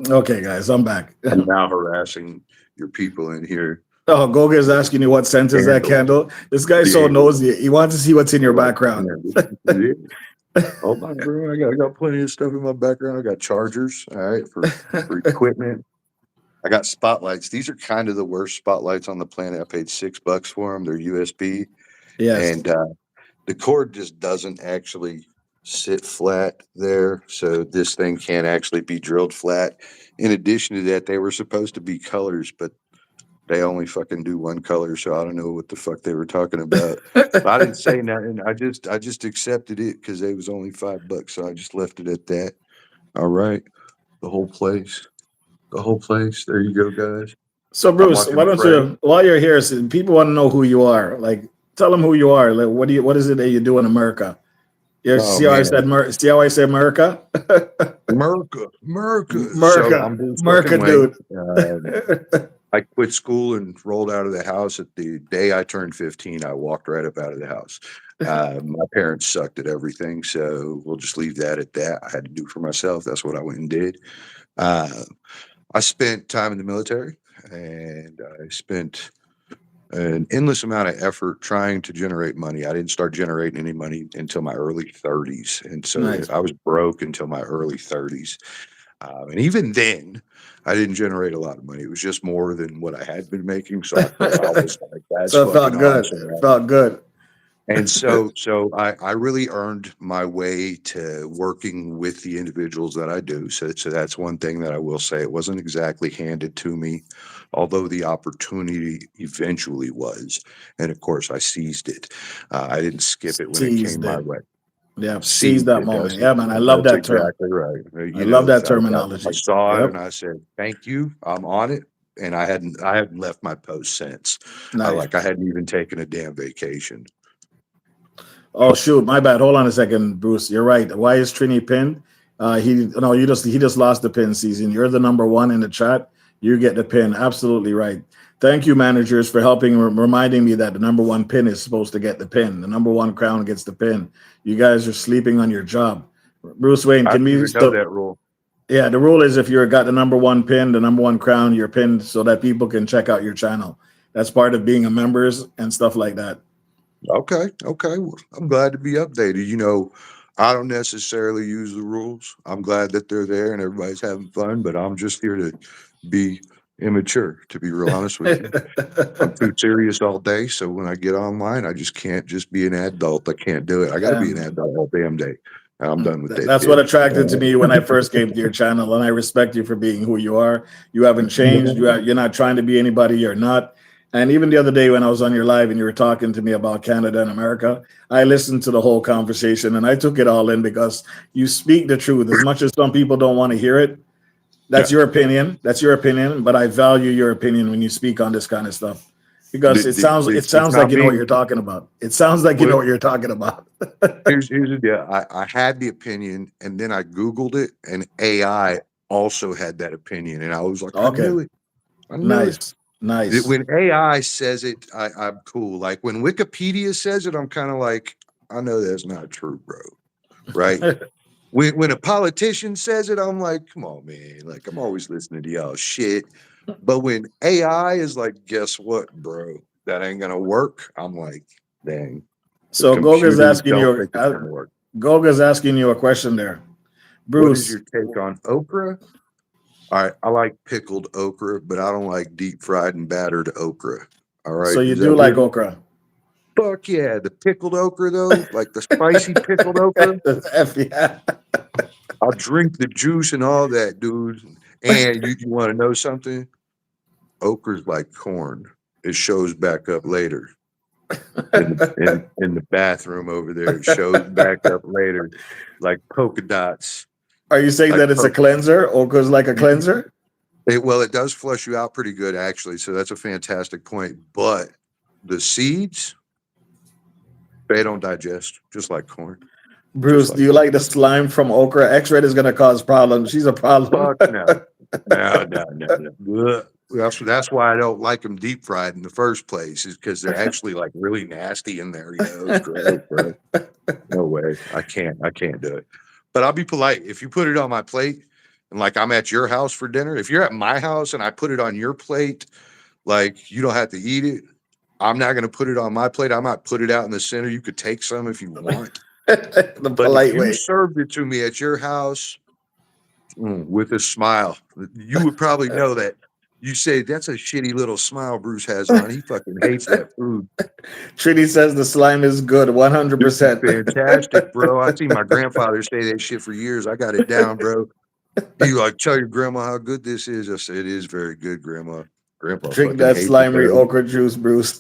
A: Okay, guys, I'm back.
B: I'm now harassing your people in here.
A: Oh, Goga is asking you what scent is that candle. This guy's so nosy. He wants to see what's in your background.
B: Hold on, bro. I got plenty of stuff in my background. I got chargers, all right, for equipment. I got spotlights. These are kind of the worst spotlights on the planet. I paid $6 for them. They're USB.
A: Yes.
B: And the cord just doesn't actually sit flat there. So this thing can't actually be drilled flat. In addition to that, they were supposed to be colors, but they only fucking do one color. So I don't know what the fuck they were talking about. I didn't say nothing. I just accepted it because it was only $5. So I just left it at that. All right. The whole place. The whole place. There you go, guys.
A: So Bruce, why don't you, while you're here, so people want to know who you are. Like, tell them who you are. Like, what is it that you do in America? You see how I said see how I say America?
B: America.
A: America, dude.
B: I quit school and rolled out of the house at the day I turned 15. I walked right up out of the house. My parents sucked at everything, so we'll just leave that at that. I had to do it for myself. That's what I went and did. I spent time in the military, and I spent an endless amount of effort trying to generate money. I didn't start generating any money until my early 30s. And so I was broke until my early 30s. And even then, I didn't generate a lot of money. It was just more than what I had been making. So I was like, that's
A: So it
B: fucking
A: felt good.
B: awesome,
A: It
B: right?
A: felt good.
B: And so I really earned my way to working with the individuals that I do. So that's one thing that I will say. It wasn't exactly handed to me, although the opportunity eventually was. And of course, I seized it. I didn't skip it when it came
A: Seized
B: my
A: it.
B: way.
A: Yeah, seize
B: Seized
A: that
B: it.
A: moment. Yeah, man. I love
B: That's
A: that term.
B: exactly right.
A: I love that
B: I
A: terminology.
B: saw it and
A: Yep.
B: I said, "Thank you. I'm on it." And I hadn't left my post since.
A: Nice.
B: I hadn't even taken a damn vacation.
A: Oh shoot, my bad. Hold on a second, Bruce. You're right. Why is Trini pinned? He just lost the pin season. You're the number one in the chat. You get the pin. Absolutely right. Thank you, managers, for helping reminding me that the number one pin is supposed to get the pin. The number one crown gets the pin. You guys are sleeping on your job. Bruce Wayne,
B: I
A: can
B: didn't
A: we
B: even know
A: still?
B: that rule.
A: Yeah, the rule is if you're got the number one pin, the number one crown, you're pinned so that people can check out your channel. That's part of being a members and stuff like that.
B: Okay, okay. Well, I'm glad to be updated. I don't necessarily use the rules. I'm glad that they're there and everybody's having fun, but I'm just here to be immature, to be real honest with you. I'm too serious all day, so when I get online, I just can't just be an adult. I can't do it. I got to be an
A: Um,
B: adult all damn day. I'm done with that
A: that's what
B: shit.
A: attracted to me when I first came to your channel, and I respect you for being who you are. You haven't changed. You're not trying to be anybody you're not. And even the other day when I was on your live and you were talking to me about Canada and America, I listened to the whole conversation and I took it all in because you speak the truth. As much as some people don't want to hear it,
B: Yeah.
A: that's your opinion. That's your opinion. But I value your opinion when you speak on this kind of stuff because it
B: It's
A: sounds like
B: not
A: you know what
B: me.
A: you're talking about. It sounds like you know
B: Well,
A: what you're talking about.
B: here's the deal. I had the opinion and then I Googled it and AI also had that opinion. And I was like, I
A: Okay.
B: knew it. I knew it.
A: Nice. Nice.
B: When AI says it, I'm cool. Like when Wikipedia says it, I'm kind of like, I know that's not true, bro. Right? When a politician says it, I'm like, come on, man. Like I'm always listening to y'all shit. But when AI is like, guess what, bro? That ain't gonna work. I'm like, dang, the
A: So
B: computers don't think it's gonna work.
A: Goga's asking you a question there.
B: What is
A: Bruce,
B: your take on okra? All right, I like pickled okra, but I don't like deep fried and battered okra. All
A: so
B: right,
A: you
B: is
A: do
B: that
A: like
B: good?
A: okra?
B: Fuck yeah, the pickled okra though, like the spicy pickled okra.
A: Yeah.
B: I'll drink the juice and all that, dude. And you want to know something? Okra's like corn. It shows back up later in the bathroom over there. It shows back up later, like polka dots.
A: Are you saying
B: Like
A: that it's a cleanser? Okra's like a cleanser?
B: well, it does flush you out pretty good, actually. So that's a fantastic point. But the seeds, they don't digest, just like corn. Just
A: Bruce, do
B: like
A: you
B: corn.
A: like the slime from okra? X-Red is going to cause problems. She's a problem.
B: Fuck no. No. Ugh. That's why I don't like them deep fried in the first place, is because they're actually like really nasty in there. It's gross, bro. No way. I can't do it. But I'll be polite. If you put it on my plate and like I'm at your house for dinner, if you're at my house and I put it on your plate, like you don't have to eat it. I'm not gonna put it on my plate. I might put it out in the center. You could take some if you want.
A: The
B: But if
A: polite
B: you
A: way.
B: served it to me at your house, with a smile, you would probably know that. You say that's a shitty little smile Bruce has on. He fucking hates that food.
A: Trini says the slime is good,
B: This is
A: 100%.
B: fantastic, bro. I've seen my grandfather say that shit for years. I got it down, bro. He like, tell your grandma how good this is. I said, it is very good, grandma. Grandpa
A: Drink
B: fucking
A: that
B: hates it,
A: slimy
B: though.
A: okra juice, Bruce.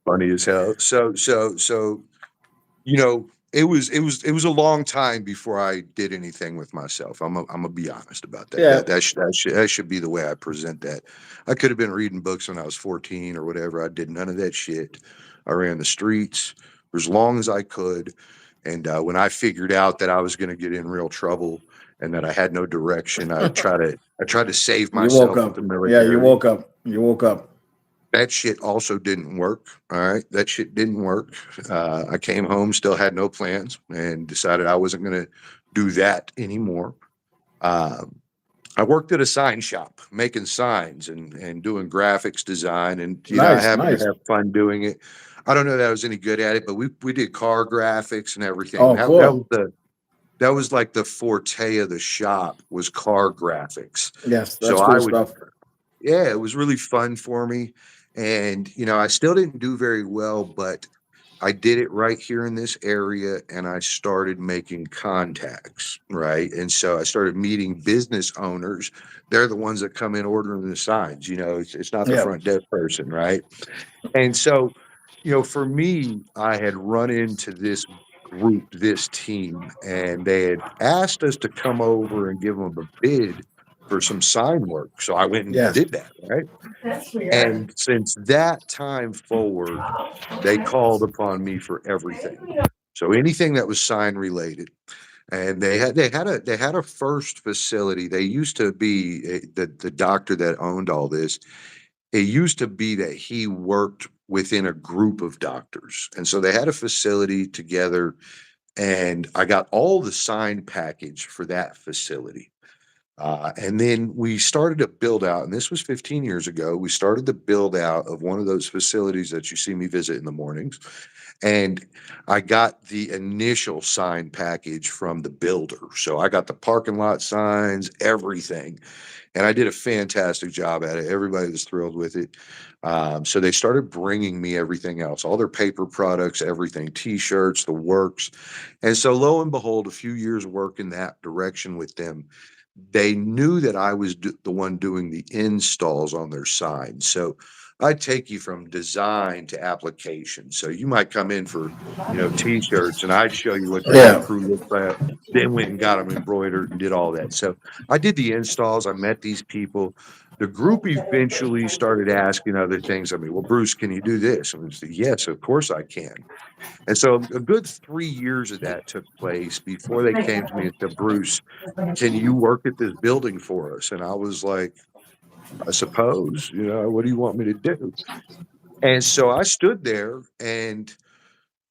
B: Funny as hell. So it was a long time before I did anything with myself. I'm gonna be honest about that.
A: Yeah,
B: That should be the way I present that. I could have been reading books when I was 14 or whatever. I did none of that shit. I ran the streets for as long as I could, and when I figured out that I was going to get in real trouble and that I had no direction, I tried to save
A: you woke
B: myself with the
A: up. Yeah, you
B: military.
A: woke up. You woke up.
B: That shit also didn't work. All right. That shit didn't work. I came home, still had no plans, and decided I wasn't going to do that anymore. Um, I worked at a sign shop making signs and doing graphics design. And, I
A: Nice,
B: happened to
A: nice.
B: have fun doing it. I don't know that I was any good at it, but we did car graphics and everything.
A: Oh,
B: That was
A: cool.
B: that was like the forte of the shop, was car graphics.
A: Yes,
B: So
A: that's
B: I
A: cool
B: would,
A: stuff.
B: yeah, it was really fun for me. And, I still didn't do very well, but I did it right here in this area and I started making contacts, right? And so I started meeting business owners. They're the ones that come in ordering the signs, it's not the
A: Yeah.
B: front desk person, right? And so, for me, I had run into this group, this team, and they had asked us to come over and give them a bid for some sign work. So I went and
A: Yes.
B: did that, right? And since that time forward, they called upon me for everything. So anything that was sign related. And they had a first facility. They used to be the doctor that owned all this. It used to be that he worked within a group of doctors. And so they had a facility together, and I got all the sign package for that facility. And then we started to build out, and this was 15 years ago. We started the build out of one of those facilities that you see me visit in the mornings. And I got the initial sign package from the builder. So I got the parking lot signs, everything. And I did a fantastic job at it. Everybody was thrilled with it. So they started bringing me everything else, all their paper products, everything, t-shirts, the works. And so lo and behold, a few years work in that direction with them, they knew that I was the one doing the installs on their side. So I'd take you from design to application. So you might come in for, t-shirts, and I'd show you what the new
A: Yeah.
B: crew looks like, then went and got them embroidered and did all that. So I did the installs. I met these people. The group eventually started asking other things. I mean, well, Bruce, can you do this? And I said, yes, of course I can. And so a good 3 years of that took place before they came to me and said, Bruce, can you work at this building for us? And I was like, I suppose, what do you want me to do? And so I stood there and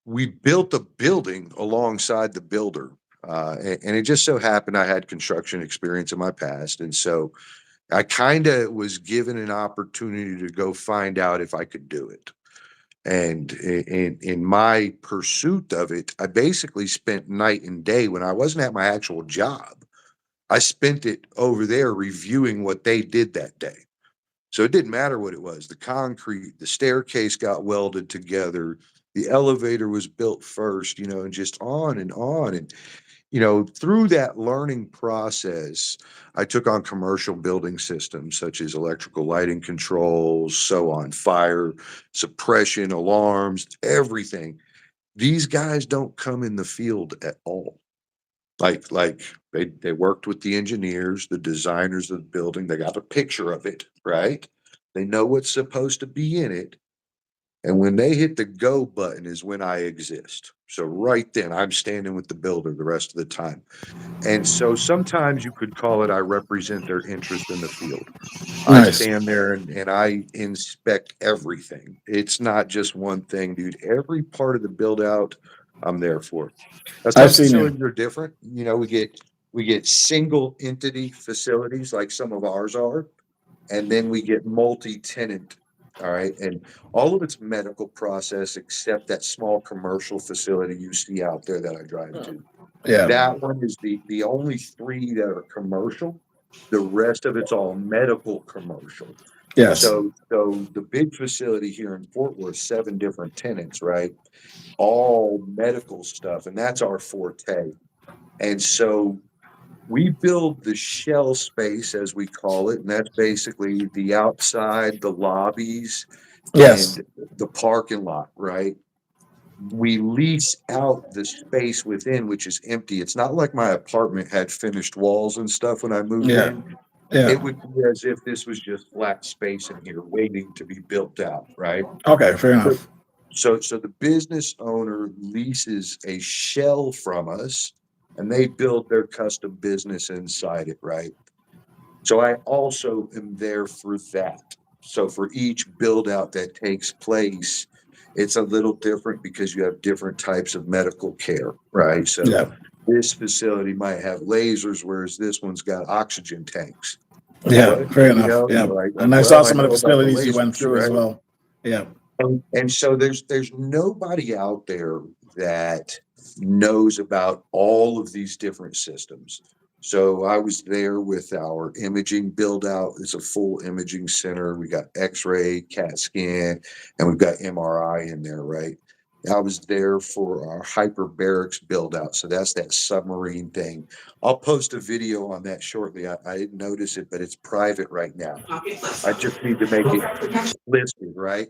B: we built a building alongside the builder. And it just so happened I had construction experience in my past. And so I kind of was given an opportunity to go find out if I could do it. And in my pursuit of it, I basically spent night and day when I wasn't at my actual job. I spent it over there reviewing what they did that day. So it didn't matter what it was. The concrete, the staircase got welded together, the elevator was built first, and just on and on. And, through that learning process, I took on commercial building systems such as electrical lighting controls, so on, fire suppression, alarms, everything. These guys don't come in the field at all. Like they worked with the engineers, the designers of the building. They got a picture of it, right? They know what's supposed to be in it. And when they hit the go button is when I exist. So right then I'm standing with the builder the rest of the time. And so sometimes you could call it I represent their interest in the field. I
A: Nice.
B: stand there and I inspect everything. It's not just one thing, dude. Every part of the build out, I'm there for. Now,
A: I've
B: some
A: seen you.
B: facilities are different. We get single entity facilities like some of ours are, and then we get multi-tenant. All right. And all of it's medical process except that small commercial facility you see out there that I drive to.
A: Yeah.
B: That one is the only three that are commercial. The rest of it's all medical commercial.
A: Yes.
B: So the big facility here in Fort Worth, 7 different tenants, right? All medical stuff, and that's our forte. And so we build the shell space, as we call it, and that's basically the outside, the lobbies,
A: Yes.
B: and the parking lot, right? We lease out the space within, which is empty. It's not like my apartment had finished walls and stuff when I moved
A: Yeah.
B: in.
A: Yeah.
B: It would be as if this was just flat space in here waiting to be built out, right?
A: Okay. Fair
B: But
A: enough.
B: so the business owner leases a shell from us and they build their custom business inside it, right? So I also am there for that. So for each build out that takes place, it's a little different because you have different types of medical care, right? So
A: Yeah.
B: this facility might have lasers, whereas this one's got oxygen tanks.
A: Yeah.
B: What?
A: Fair enough.
B: You're
A: Yeah.
B: like,
A: And I saw
B: well, I
A: some of the
B: know about the
A: facilities you went
B: lasers,
A: through as
B: right?
A: well. Yeah.
B: And so there's nobody out there that knows about all of these different systems. So I was there with our imaging build out. It's a full imaging center. We got X-ray, CAT scan, and we've got MRI in there, right? I was there for our hyperbarics build out. So that's that submarine thing. I'll post a video on that shortly. I didn't notice it, but it's private right now. I just need to make it listed, right?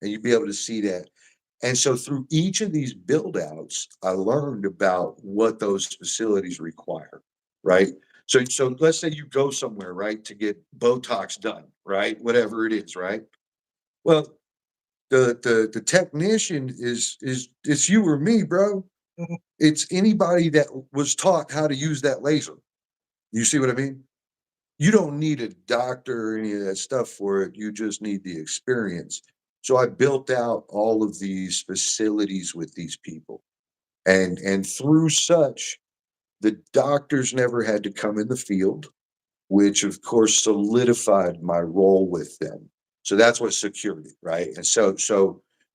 B: And you'd be able to see that. And so through each of these build outs, I learned about what those facilities require, right? So let's say you go somewhere, right, to get Botox done, right? Whatever it is, right? Well, the technician is it's you or me, bro. It's anybody that was taught how to use that laser. You see what I mean? You don't need a doctor or any of that stuff for it. You just need the experience. So I built out all of these facilities with these people. And through such, the doctors never had to come in the field, which of course solidified my role with them. So that's what security, right? And so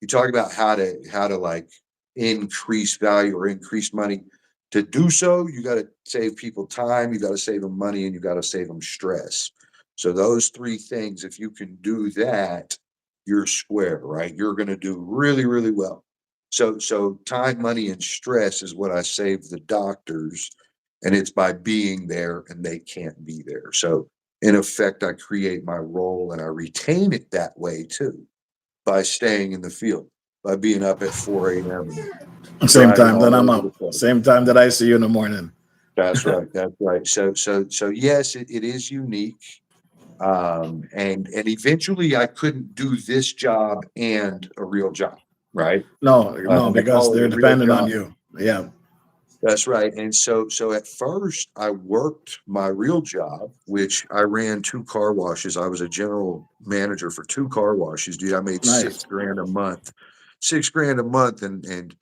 B: you talk about how to like increase value or increase money. To do so, you got to save people time, you got to save them money, and you got to save them stress. So those three things, if you can do that, you're square, right? You're going to do really, really well. So time, money, and stress is what I save the doctors, and it's by being there and they can't be there. So in effect, I create my role and I retain it that way too by staying in the field, by being up at 4 a.m. and
A: Same
B: driving
A: time that
B: all
A: I'm
B: over the
A: up.
B: place.
A: Same time that I see you in the morning.
B: That's right. That's right. So yes, it is unique. And eventually I couldn't do this job and a real job, right?
A: No,
B: I
A: because
B: call it
A: they're
B: a real
A: dependent on
B: job.
A: you. Yeah.
B: That's right. And so at first I worked my real job, which I ran 2 car washes. I was a general manager for 2 car washes. Dude, I made
A: Nice.
B: 6 grand a month. 6 grand a month, and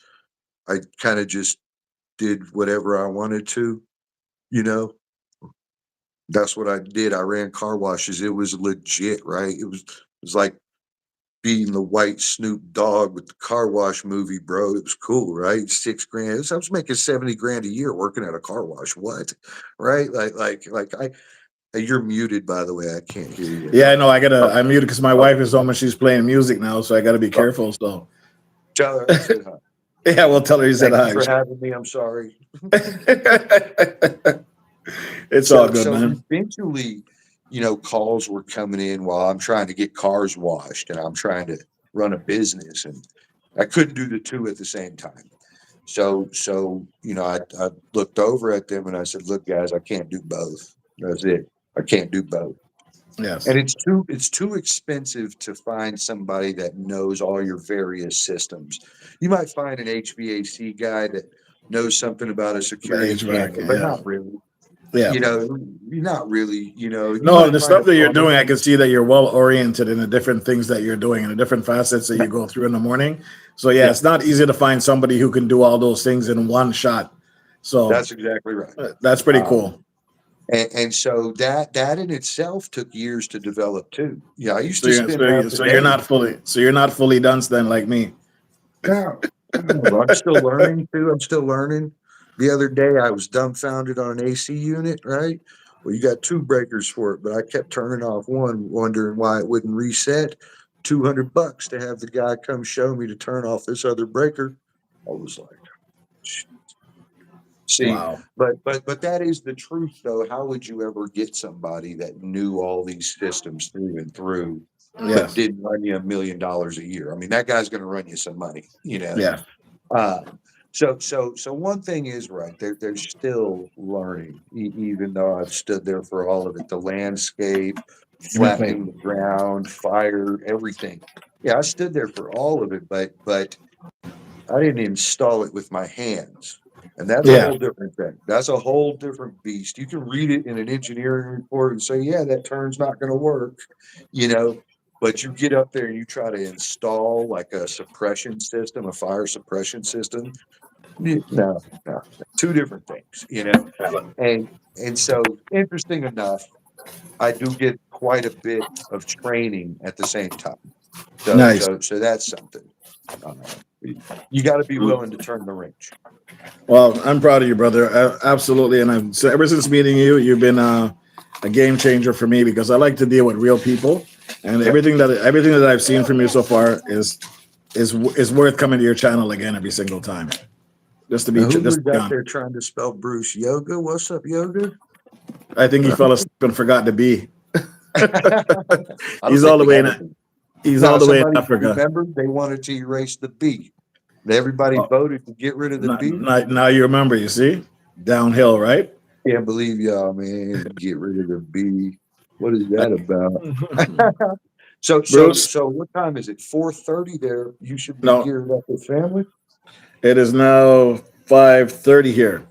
B: I kind of just did whatever I wanted to, you know. That's what I did. I ran car washes. It was legit, right? It was like being the white Snoop Dogg with the car wash movie, bro. It was cool, right? 6 grand. I was making 70 grand a year working at a car wash. What? Right? You're muted, by the way. I can't hear you.
A: Yeah, I know.
B: Oh,
A: I'm muted because my
B: okay.
A: wife is home and she's playing music now, so I gotta be
B: Oh,
A: careful. So
B: tell her I said hi.
A: yeah, we'll tell her you said
B: Thank you
A: hi.
B: for having me. I'm sorry.
A: It's all good,
B: So
A: man.
B: eventually, calls were coming in while I'm trying to get cars washed and I'm trying to run a business, and I couldn't do the two at the same time. I looked over at them and I said, "Look, guys, I can't do both. That's it. I can't do both."
A: Yes.
B: And it's too expensive to find somebody that knows all your various systems. You might find an HVAC guy that knows something about a
A: The
B: security
A: HVAC.
B: camera, but
A: Yeah.
B: not really.
A: Yeah.
B: You're not really, you
A: No,
B: might
A: the
B: find a
A: stuff that you're
B: plumber.
A: doing, I can see that you're well oriented in the different things that you're doing and the different facets that you go through in the morning. So yeah,
B: Yeah,
A: it's not easy to find somebody who can do all those things in one shot. So
B: that's exactly right.
A: that's pretty
B: Um,
A: cool.
B: and so that in itself took years to develop too. Yeah, I used
A: So
B: to
A: you're
B: spend
A: so,
B: half
A: you
B: the
A: so you're
B: day.
A: not fully done then like me.
B: No, no, I'm still learning too. I'm still learning. The other day I was dumbfounded on an AC unit, right? Well, you got two breakers for it, but I kept turning off one, wondering why it wouldn't reset. $200 to have the guy come show me to turn off this other breaker. I was like, see,
A: Wow.
B: but that is the truth though. How would you ever get somebody that knew all these systems through and through, but
A: Yes.
B: didn't run you $1 million a year? I mean, that guy's going to run you some money.
A: Yeah.
B: So one thing is right. They're still learning, even though I've stood there for all of it. The landscape,
A: Give me a plate.
B: flattening the ground, fire, everything. Yeah, I stood there for all of it, but I didn't install it with my hands. And that's a
A: Yeah.
B: whole different thing. That's a whole different beast. You can read it in an engineering report and say, yeah, that turn's not going to work, you know, but you get up there and you try to install like a suppression system, a fire suppression system. No, two different things. And so interesting enough, I do get quite a bit of training at the same time. So
A: Nice.
B: so so that's something. You got to be willing to turn the wrench.
A: Well, I'm proud of you, brother. Absolutely. And so ever since meeting you, you've been a game changer for me because I like to deal with real people, and everything that I've seen from you so far is worth coming to your channel again every single time. Just to be
B: Now, who was
A: just to be
B: out
A: on.
B: there trying to spell Bruce Yoga? What's up, Yoga?
A: I think he fell asleep and forgot the B.
B: I don't
A: He's
B: think
A: all the
B: he
A: way
B: had
A: in.
B: it.
A: He's
B: Now,
A: all the way in
B: somebody
A: Africa.
B: remembered they wanted to erase the B. Everybody
A: Oh,
B: voted to get rid of the B.
A: now you remember. You see, downhill, right?
B: Can't believe y'all, man. Get rid of the B. What is that about? So
A: Bruce,
B: what time is it? 4:30 there. You should be
A: no,
B: geared up with family.
A: it is now 5:30 here.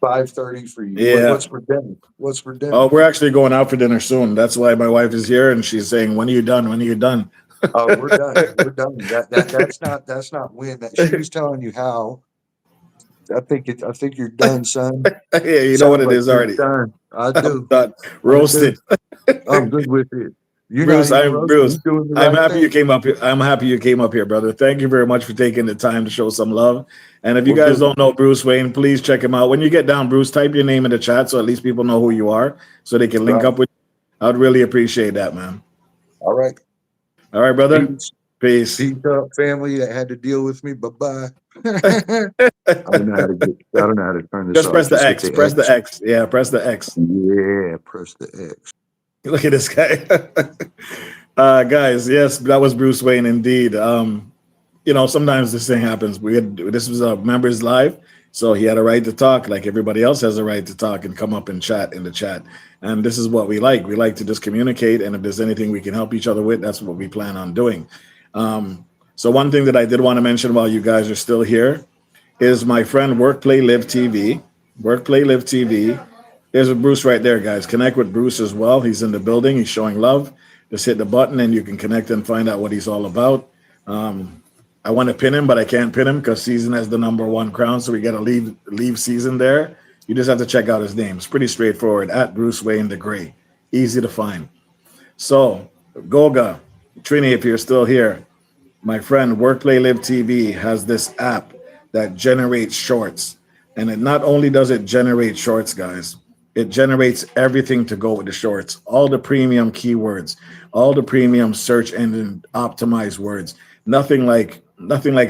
B: 5:30 for you.
A: Yeah.
B: What's for dinner? What's for dinner?
A: Oh, we're actually going out for dinner soon. That's why my wife is here, and she's saying, "When are you done? When are you done?"
B: Oh, we're done. We're done. That's not when that she was telling you how. I think you're done, son.
A: Yeah, you know what
B: Sounds
A: it
B: like
A: is
B: you're
A: already.
B: done. I
A: I'm
B: do.
A: done.
B: I do.
A: Roasted.
B: I'm good with it. You're not
A: Bruce,
B: even
A: I'm
B: roasting.
A: Bruce.
B: You're doing the
A: I'm
B: right
A: happy you
B: thing.
A: came up here. I'm happy you came up here, brother. Thank you very much for taking the time to show some love. And if you
B: Well,
A: guys
B: good.
A: don't know Bruce Wayne, please check him out. When you get down, Bruce, type your name in the chat so at least people know who you are, so they can link
B: Right.
A: up with you. I'd really appreciate that, man.
B: All right.
A: All right, brother.
B: Peace.
A: Peace.
B: Peace up, family that had to deal with me. Bye bye. I don't know how to turn this
A: Just
B: off.
A: press the
B: Just hit
A: X.
B: the
A: Press the
B: X.
A: X. Yeah, press the X.
B: Yeah, press the X.
A: Look at this guy. Guys, yes, that was Bruce Wayne indeed. Sometimes this thing happens. This was a members live, so he had a right to talk, like everybody else has a right to talk and come up and chat in the chat. And this is what we like. We like to just communicate, and if there's anything we can help each other with, that's what we plan on doing. So one thing that I did want to mention while you guys are still here is my friend Work Play Live TV. Work Play Live TV. There's Bruce right there, guys. Connect with Bruce as well. He's in the building. He's showing love. Just hit the button and you can connect and find out what he's all about. I want to pin him, but I can't pin him because season has the #1 crown. So we got to leave season there. You just have to check out his name. It's pretty straightforward. At Bruce Wayne the Gray. Easy to find. So Goga, Trini, if you're still here, my friend Workplay Live TV has this app that generates shorts. And it not only does it generate shorts, guys, it generates everything to go with the shorts, all the premium keywords, all the premium search engine optimized words. Nothing like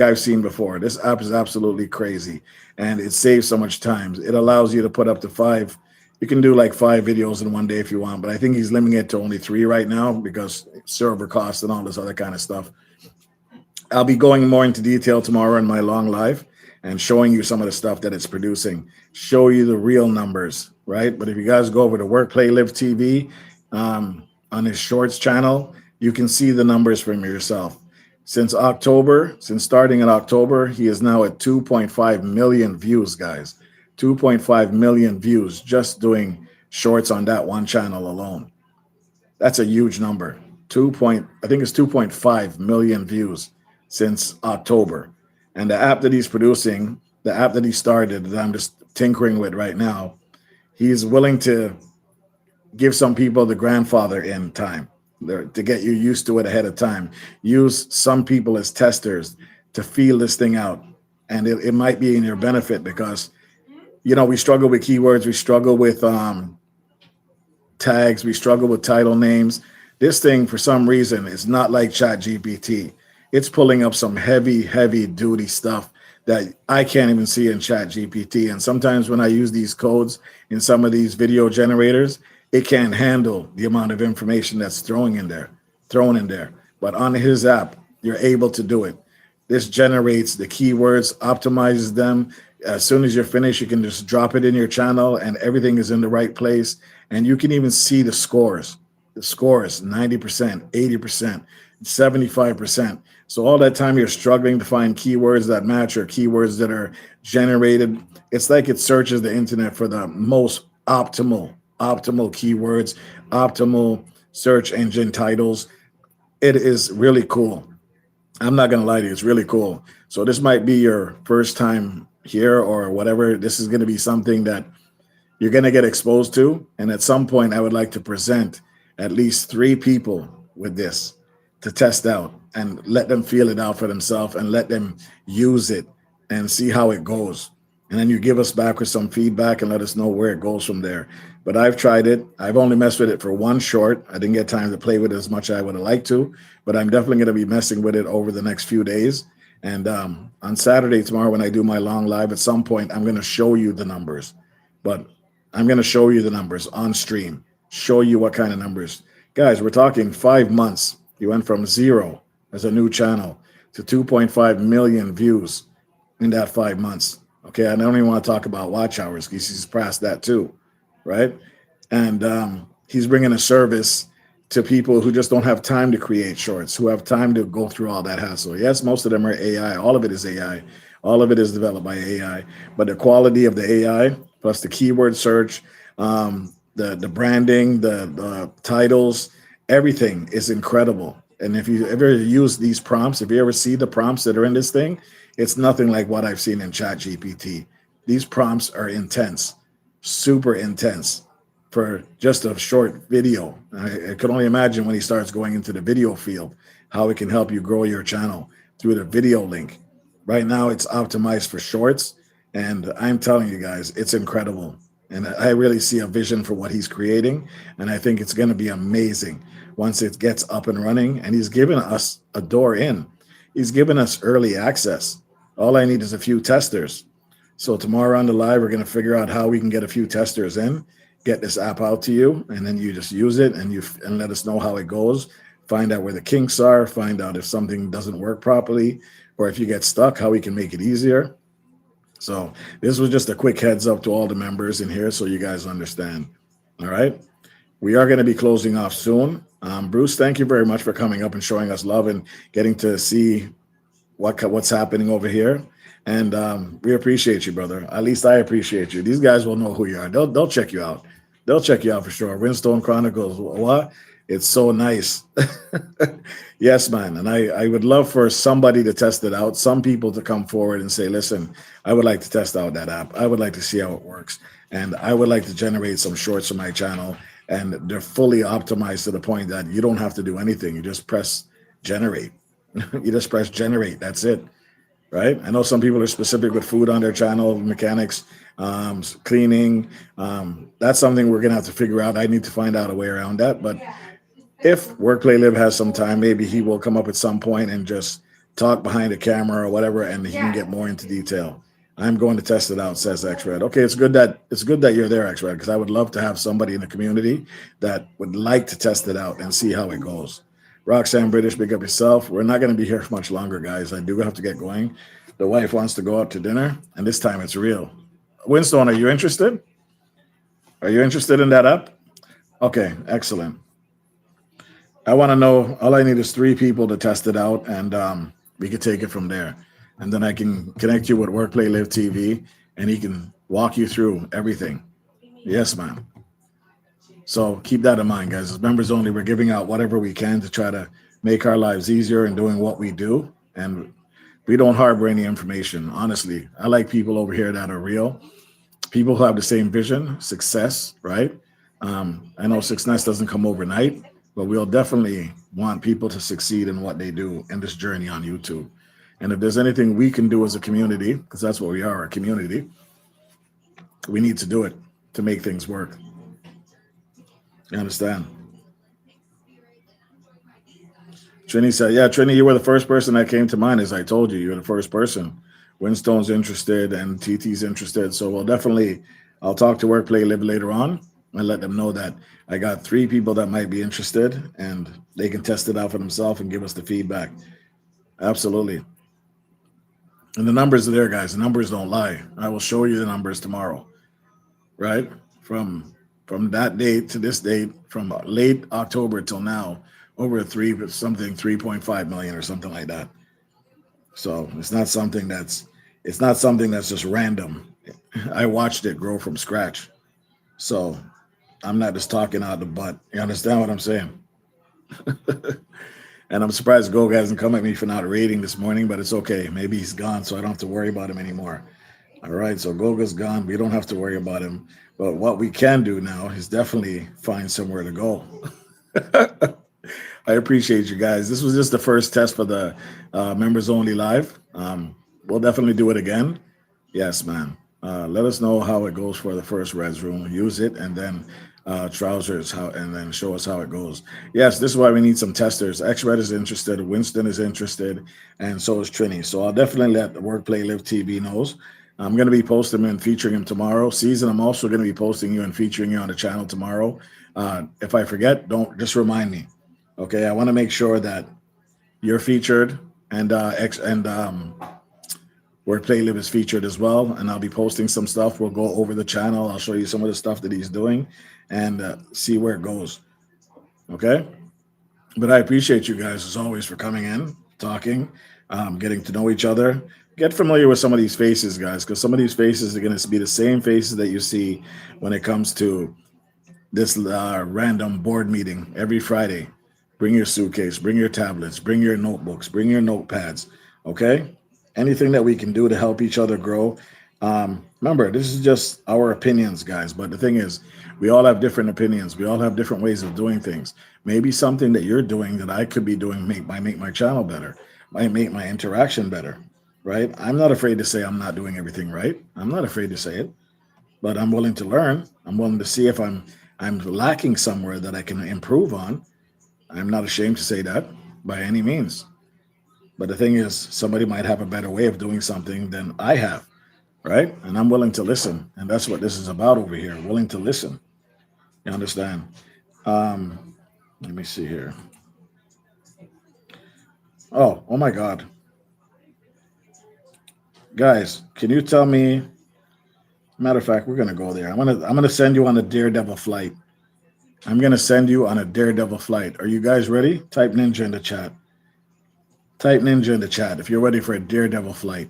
A: I've seen before. This app is absolutely crazy, and it saves so much time. It allows you to put up to 5. You can do like 5 videos in one day if you want, but I think he's limiting it to only 3 right now because server costs and all this other kind of stuff. I'll be going more into detail tomorrow in my long live and showing you some of the stuff that it's producing, show you the real numbers, right? But if you guys go over to Work Play Live TV on his shorts channel, you can see the numbers from yourself. Since starting in October, he is now at 2.5 million views, guys. 2.5 million views just doing shorts on that one channel alone. That's a huge number. I think it's 2.5 million views since October. And the app that he's producing, the app that he started, that I'm just tinkering with right now, he's willing to give some people the grandfather in time to get you used to it ahead of time. Use some people as testers to feel this thing out. And it might be in your benefit because, we struggle with keywords. We struggle with tags. We struggle with title names. This thing, for some reason, is not like ChatGPT. It's pulling up some heavy, heavy duty stuff that I can't even see in ChatGPT. And sometimes when I use these codes in some of these video generators, it can't handle the amount of information that's thrown in there. But on his app, you're able to do it. This generates the keywords, optimizes them. As soon as you're finished, you can just drop it in your channel and everything is in the right place. And you can even see the scores. The scores, 90%, 80%, 75%. So all that time you're struggling to find keywords that match or keywords that are generated, it's like it searches the internet for the most optimal keywords, optimal search engine titles. It is really cool. I'm not going to lie to you. It's really cool. So this might be your first time here or whatever. This is going to be something that you're going to get exposed to. And at some point, I would like to present at least 3 people with this to test out and let them feel it out for themselves and let them use it and see how it goes. And then you give us back with some feedback and let us know where it goes from there. But I've tried it. I've only messed with it for one short. I didn't get time to play with it as much as I would have liked to, but I'm definitely going to be messing with it over the next few days. And on Saturday, tomorrow, when I do my long live, at some point, I'm going to show you the numbers. But I'm going to show you the numbers on stream, show you what kind of numbers. Guys, we're talking 5 months. You went from 0 as a new channel to 2.5 million views in that 5 months. Okay, I don't even want to talk about watch hours because he's past that too, right? And he's bringing a service to people who just don't have time to create shorts, who have time to go through all that hassle. Yes, most of them are AI. All of it is AI. All of it is developed by AI. But the quality of the AI, plus the keyword search, the branding, the titles, everything is incredible. And if you ever use these prompts, if you ever see the prompts that are in this thing, it's nothing like what I've seen in ChatGPT. These prompts are intense, super intense for just a short video. I can only imagine when he starts going into the video field, how it can help you grow your channel through the video link. Right now, it's optimized for shorts. And I'm telling you guys, it's incredible. And I really see a vision for what he's creating. And I think it's going to be amazing once it gets up and running. And he's given us a door in. He's given us early access. All I need is a few testers. So tomorrow on the live, we're going to figure out how we can get a few testers in, get this app out to you, and then you just use it and let us know how it goes. Find out where the kinks are, find out if something doesn't work properly, or if you get stuck, how we can make it easier. So this was just a quick heads up to all the members in here so you guys understand. All right. We are going to be closing off soon. Bruce, thank you very much for coming up and showing us love and getting to see what's happening over here. And we appreciate you, brother. At least I appreciate you. These guys will know who you are. They'll check you out. They'll check you out for sure. Winstone Chronicles. What? It's so nice. Yes, man. And I would love for somebody to test it out. Some people to come forward and say, listen, I would like to test out that app. I would like to see how it works. And I would like to generate some shorts for my channel. And they're fully optimized to the point that you don't have to do anything. You just press generate. You just press generate. That's it. Right? I know some people are specific with food on their channel, mechanics, cleaning. That's something we're going to have to figure out. I need to find out a way around that. But if Work Play Live has some time, maybe he will come up at some point and just talk behind the camera or whatever, and he can get more into detail. I'm going to test it out, says XRed. Okay, it's good that you're there, XRed, because I would love to have somebody in the community that would like to test it out and see how it goes. Roxanne British, big up yourself. We're not going to be here for much longer, guys. I do have to get going. The wife wants to go out to dinner, and this time it's real. Winstone, are you interested? Are you interested in that app? Okay, excellent. I want to know, all I need is 3 people to test it out, and we can take it from there. And then I can connect you with Work Play Live TV, and he can walk you through everything. Yes, ma'am. So keep that in mind, guys. As members only, we're giving out whatever we can to try to make our lives easier and doing what we do. And we don't harbor any information. Honestly, I like people over here that are real. People who have the same vision, success, right? I know success doesn't come overnight, but we'll definitely want people to succeed in what they do in this journey on YouTube. And if there's anything we can do as a community, because that's what we are, a community, we need to do it to make things work. You understand? Trini said, yeah, Trini, you were the first person that came to mind. As I told you, you're the first person. Winstone's interested and TT's interested. So I'll talk to Work Play Live later on and let them know that I got 3 people that might be interested and they can test it out for themselves and give us the feedback. Absolutely. And the numbers are there, guys. The numbers don't lie. I will show you the numbers tomorrow, right? From that date to this date, from late October till now, over 3.5 million or something like that. So it's not something that's just random. I watched it grow from scratch. So I'm not just talking out the butt. You understand what I'm saying? And I'm surprised Goga hasn't come at me for not rating this morning, but it's okay. Maybe he's gone, so I don't have to worry about him anymore. All right, so Goga's gone. We don't have to worry about him. But what we can do now is definitely find somewhere to go. I appreciate you guys. This was just the first test for the members only live. We'll definitely do it again. Yes, man. Let us know how it goes for the first Reds room. Use it and then trousers how and then show us how it goes. Yes, this is why we need some testers. X-Red is interested, Winston is interested, and so is Trini. So I'll definitely let the Work Play Live TV knows. I'm going to be posting him and featuring him tomorrow. Season, I'm also going to be posting you and featuring you on the channel tomorrow. If I forget, don't just remind me. Okay, I want to make sure that you're featured and Work Play Live is featured as well. And I'll be posting some stuff. We'll go over the channel. I'll show you some of the stuff that he's doing and see where it goes. Okay, but I appreciate you guys as always for coming in, talking, getting to know each other. Get familiar with some of these faces, guys, because some of these faces are going to be the same faces that you see when it comes to this random board meeting every Friday. Bring your suitcase, bring your tablets, bring your notebooks, bring your notepads. Okay, anything that we can do to help each other grow. Remember, this is just our opinions, guys. But the thing is, we all have different opinions. We all have different ways of doing things. Maybe something that you're doing that I could be doing might make my channel better, might make my interaction better, right? I'm not afraid to say I'm not doing everything right. I'm not afraid to say it, but I'm willing to learn. I'm willing to see if I'm lacking somewhere that I can improve on. I'm not ashamed to say that by any means. But the thing is, somebody might have a better way of doing something than I have, right? And I'm willing to listen. And that's what this is about over here, willing to listen. You understand? Let me see here. Oh my God. Guys, can you tell me? Matter of fact, we're gonna go there. I'm gonna send you on a daredevil flight. I'm gonna send you on a daredevil flight. Are you guys ready? Type ninja in the chat. Type ninja in the chat if you're ready for a daredevil flight.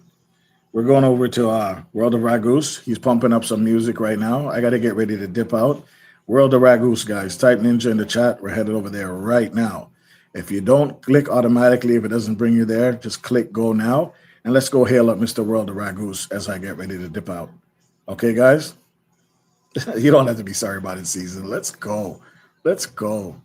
A: We're going over to World of Ragoose. He's pumping up some music right now. I got to get ready to dip out. World of Ragoose, guys. Type ninja in the chat. We're headed over there right now. If you don't click automatically, if it doesn't bring you there, just click go now. And let's go hail up Mr. World of Ragoose as I get ready to dip out. Okay, guys? You don't have to be sorry about it, Season. Let's go. Let's go.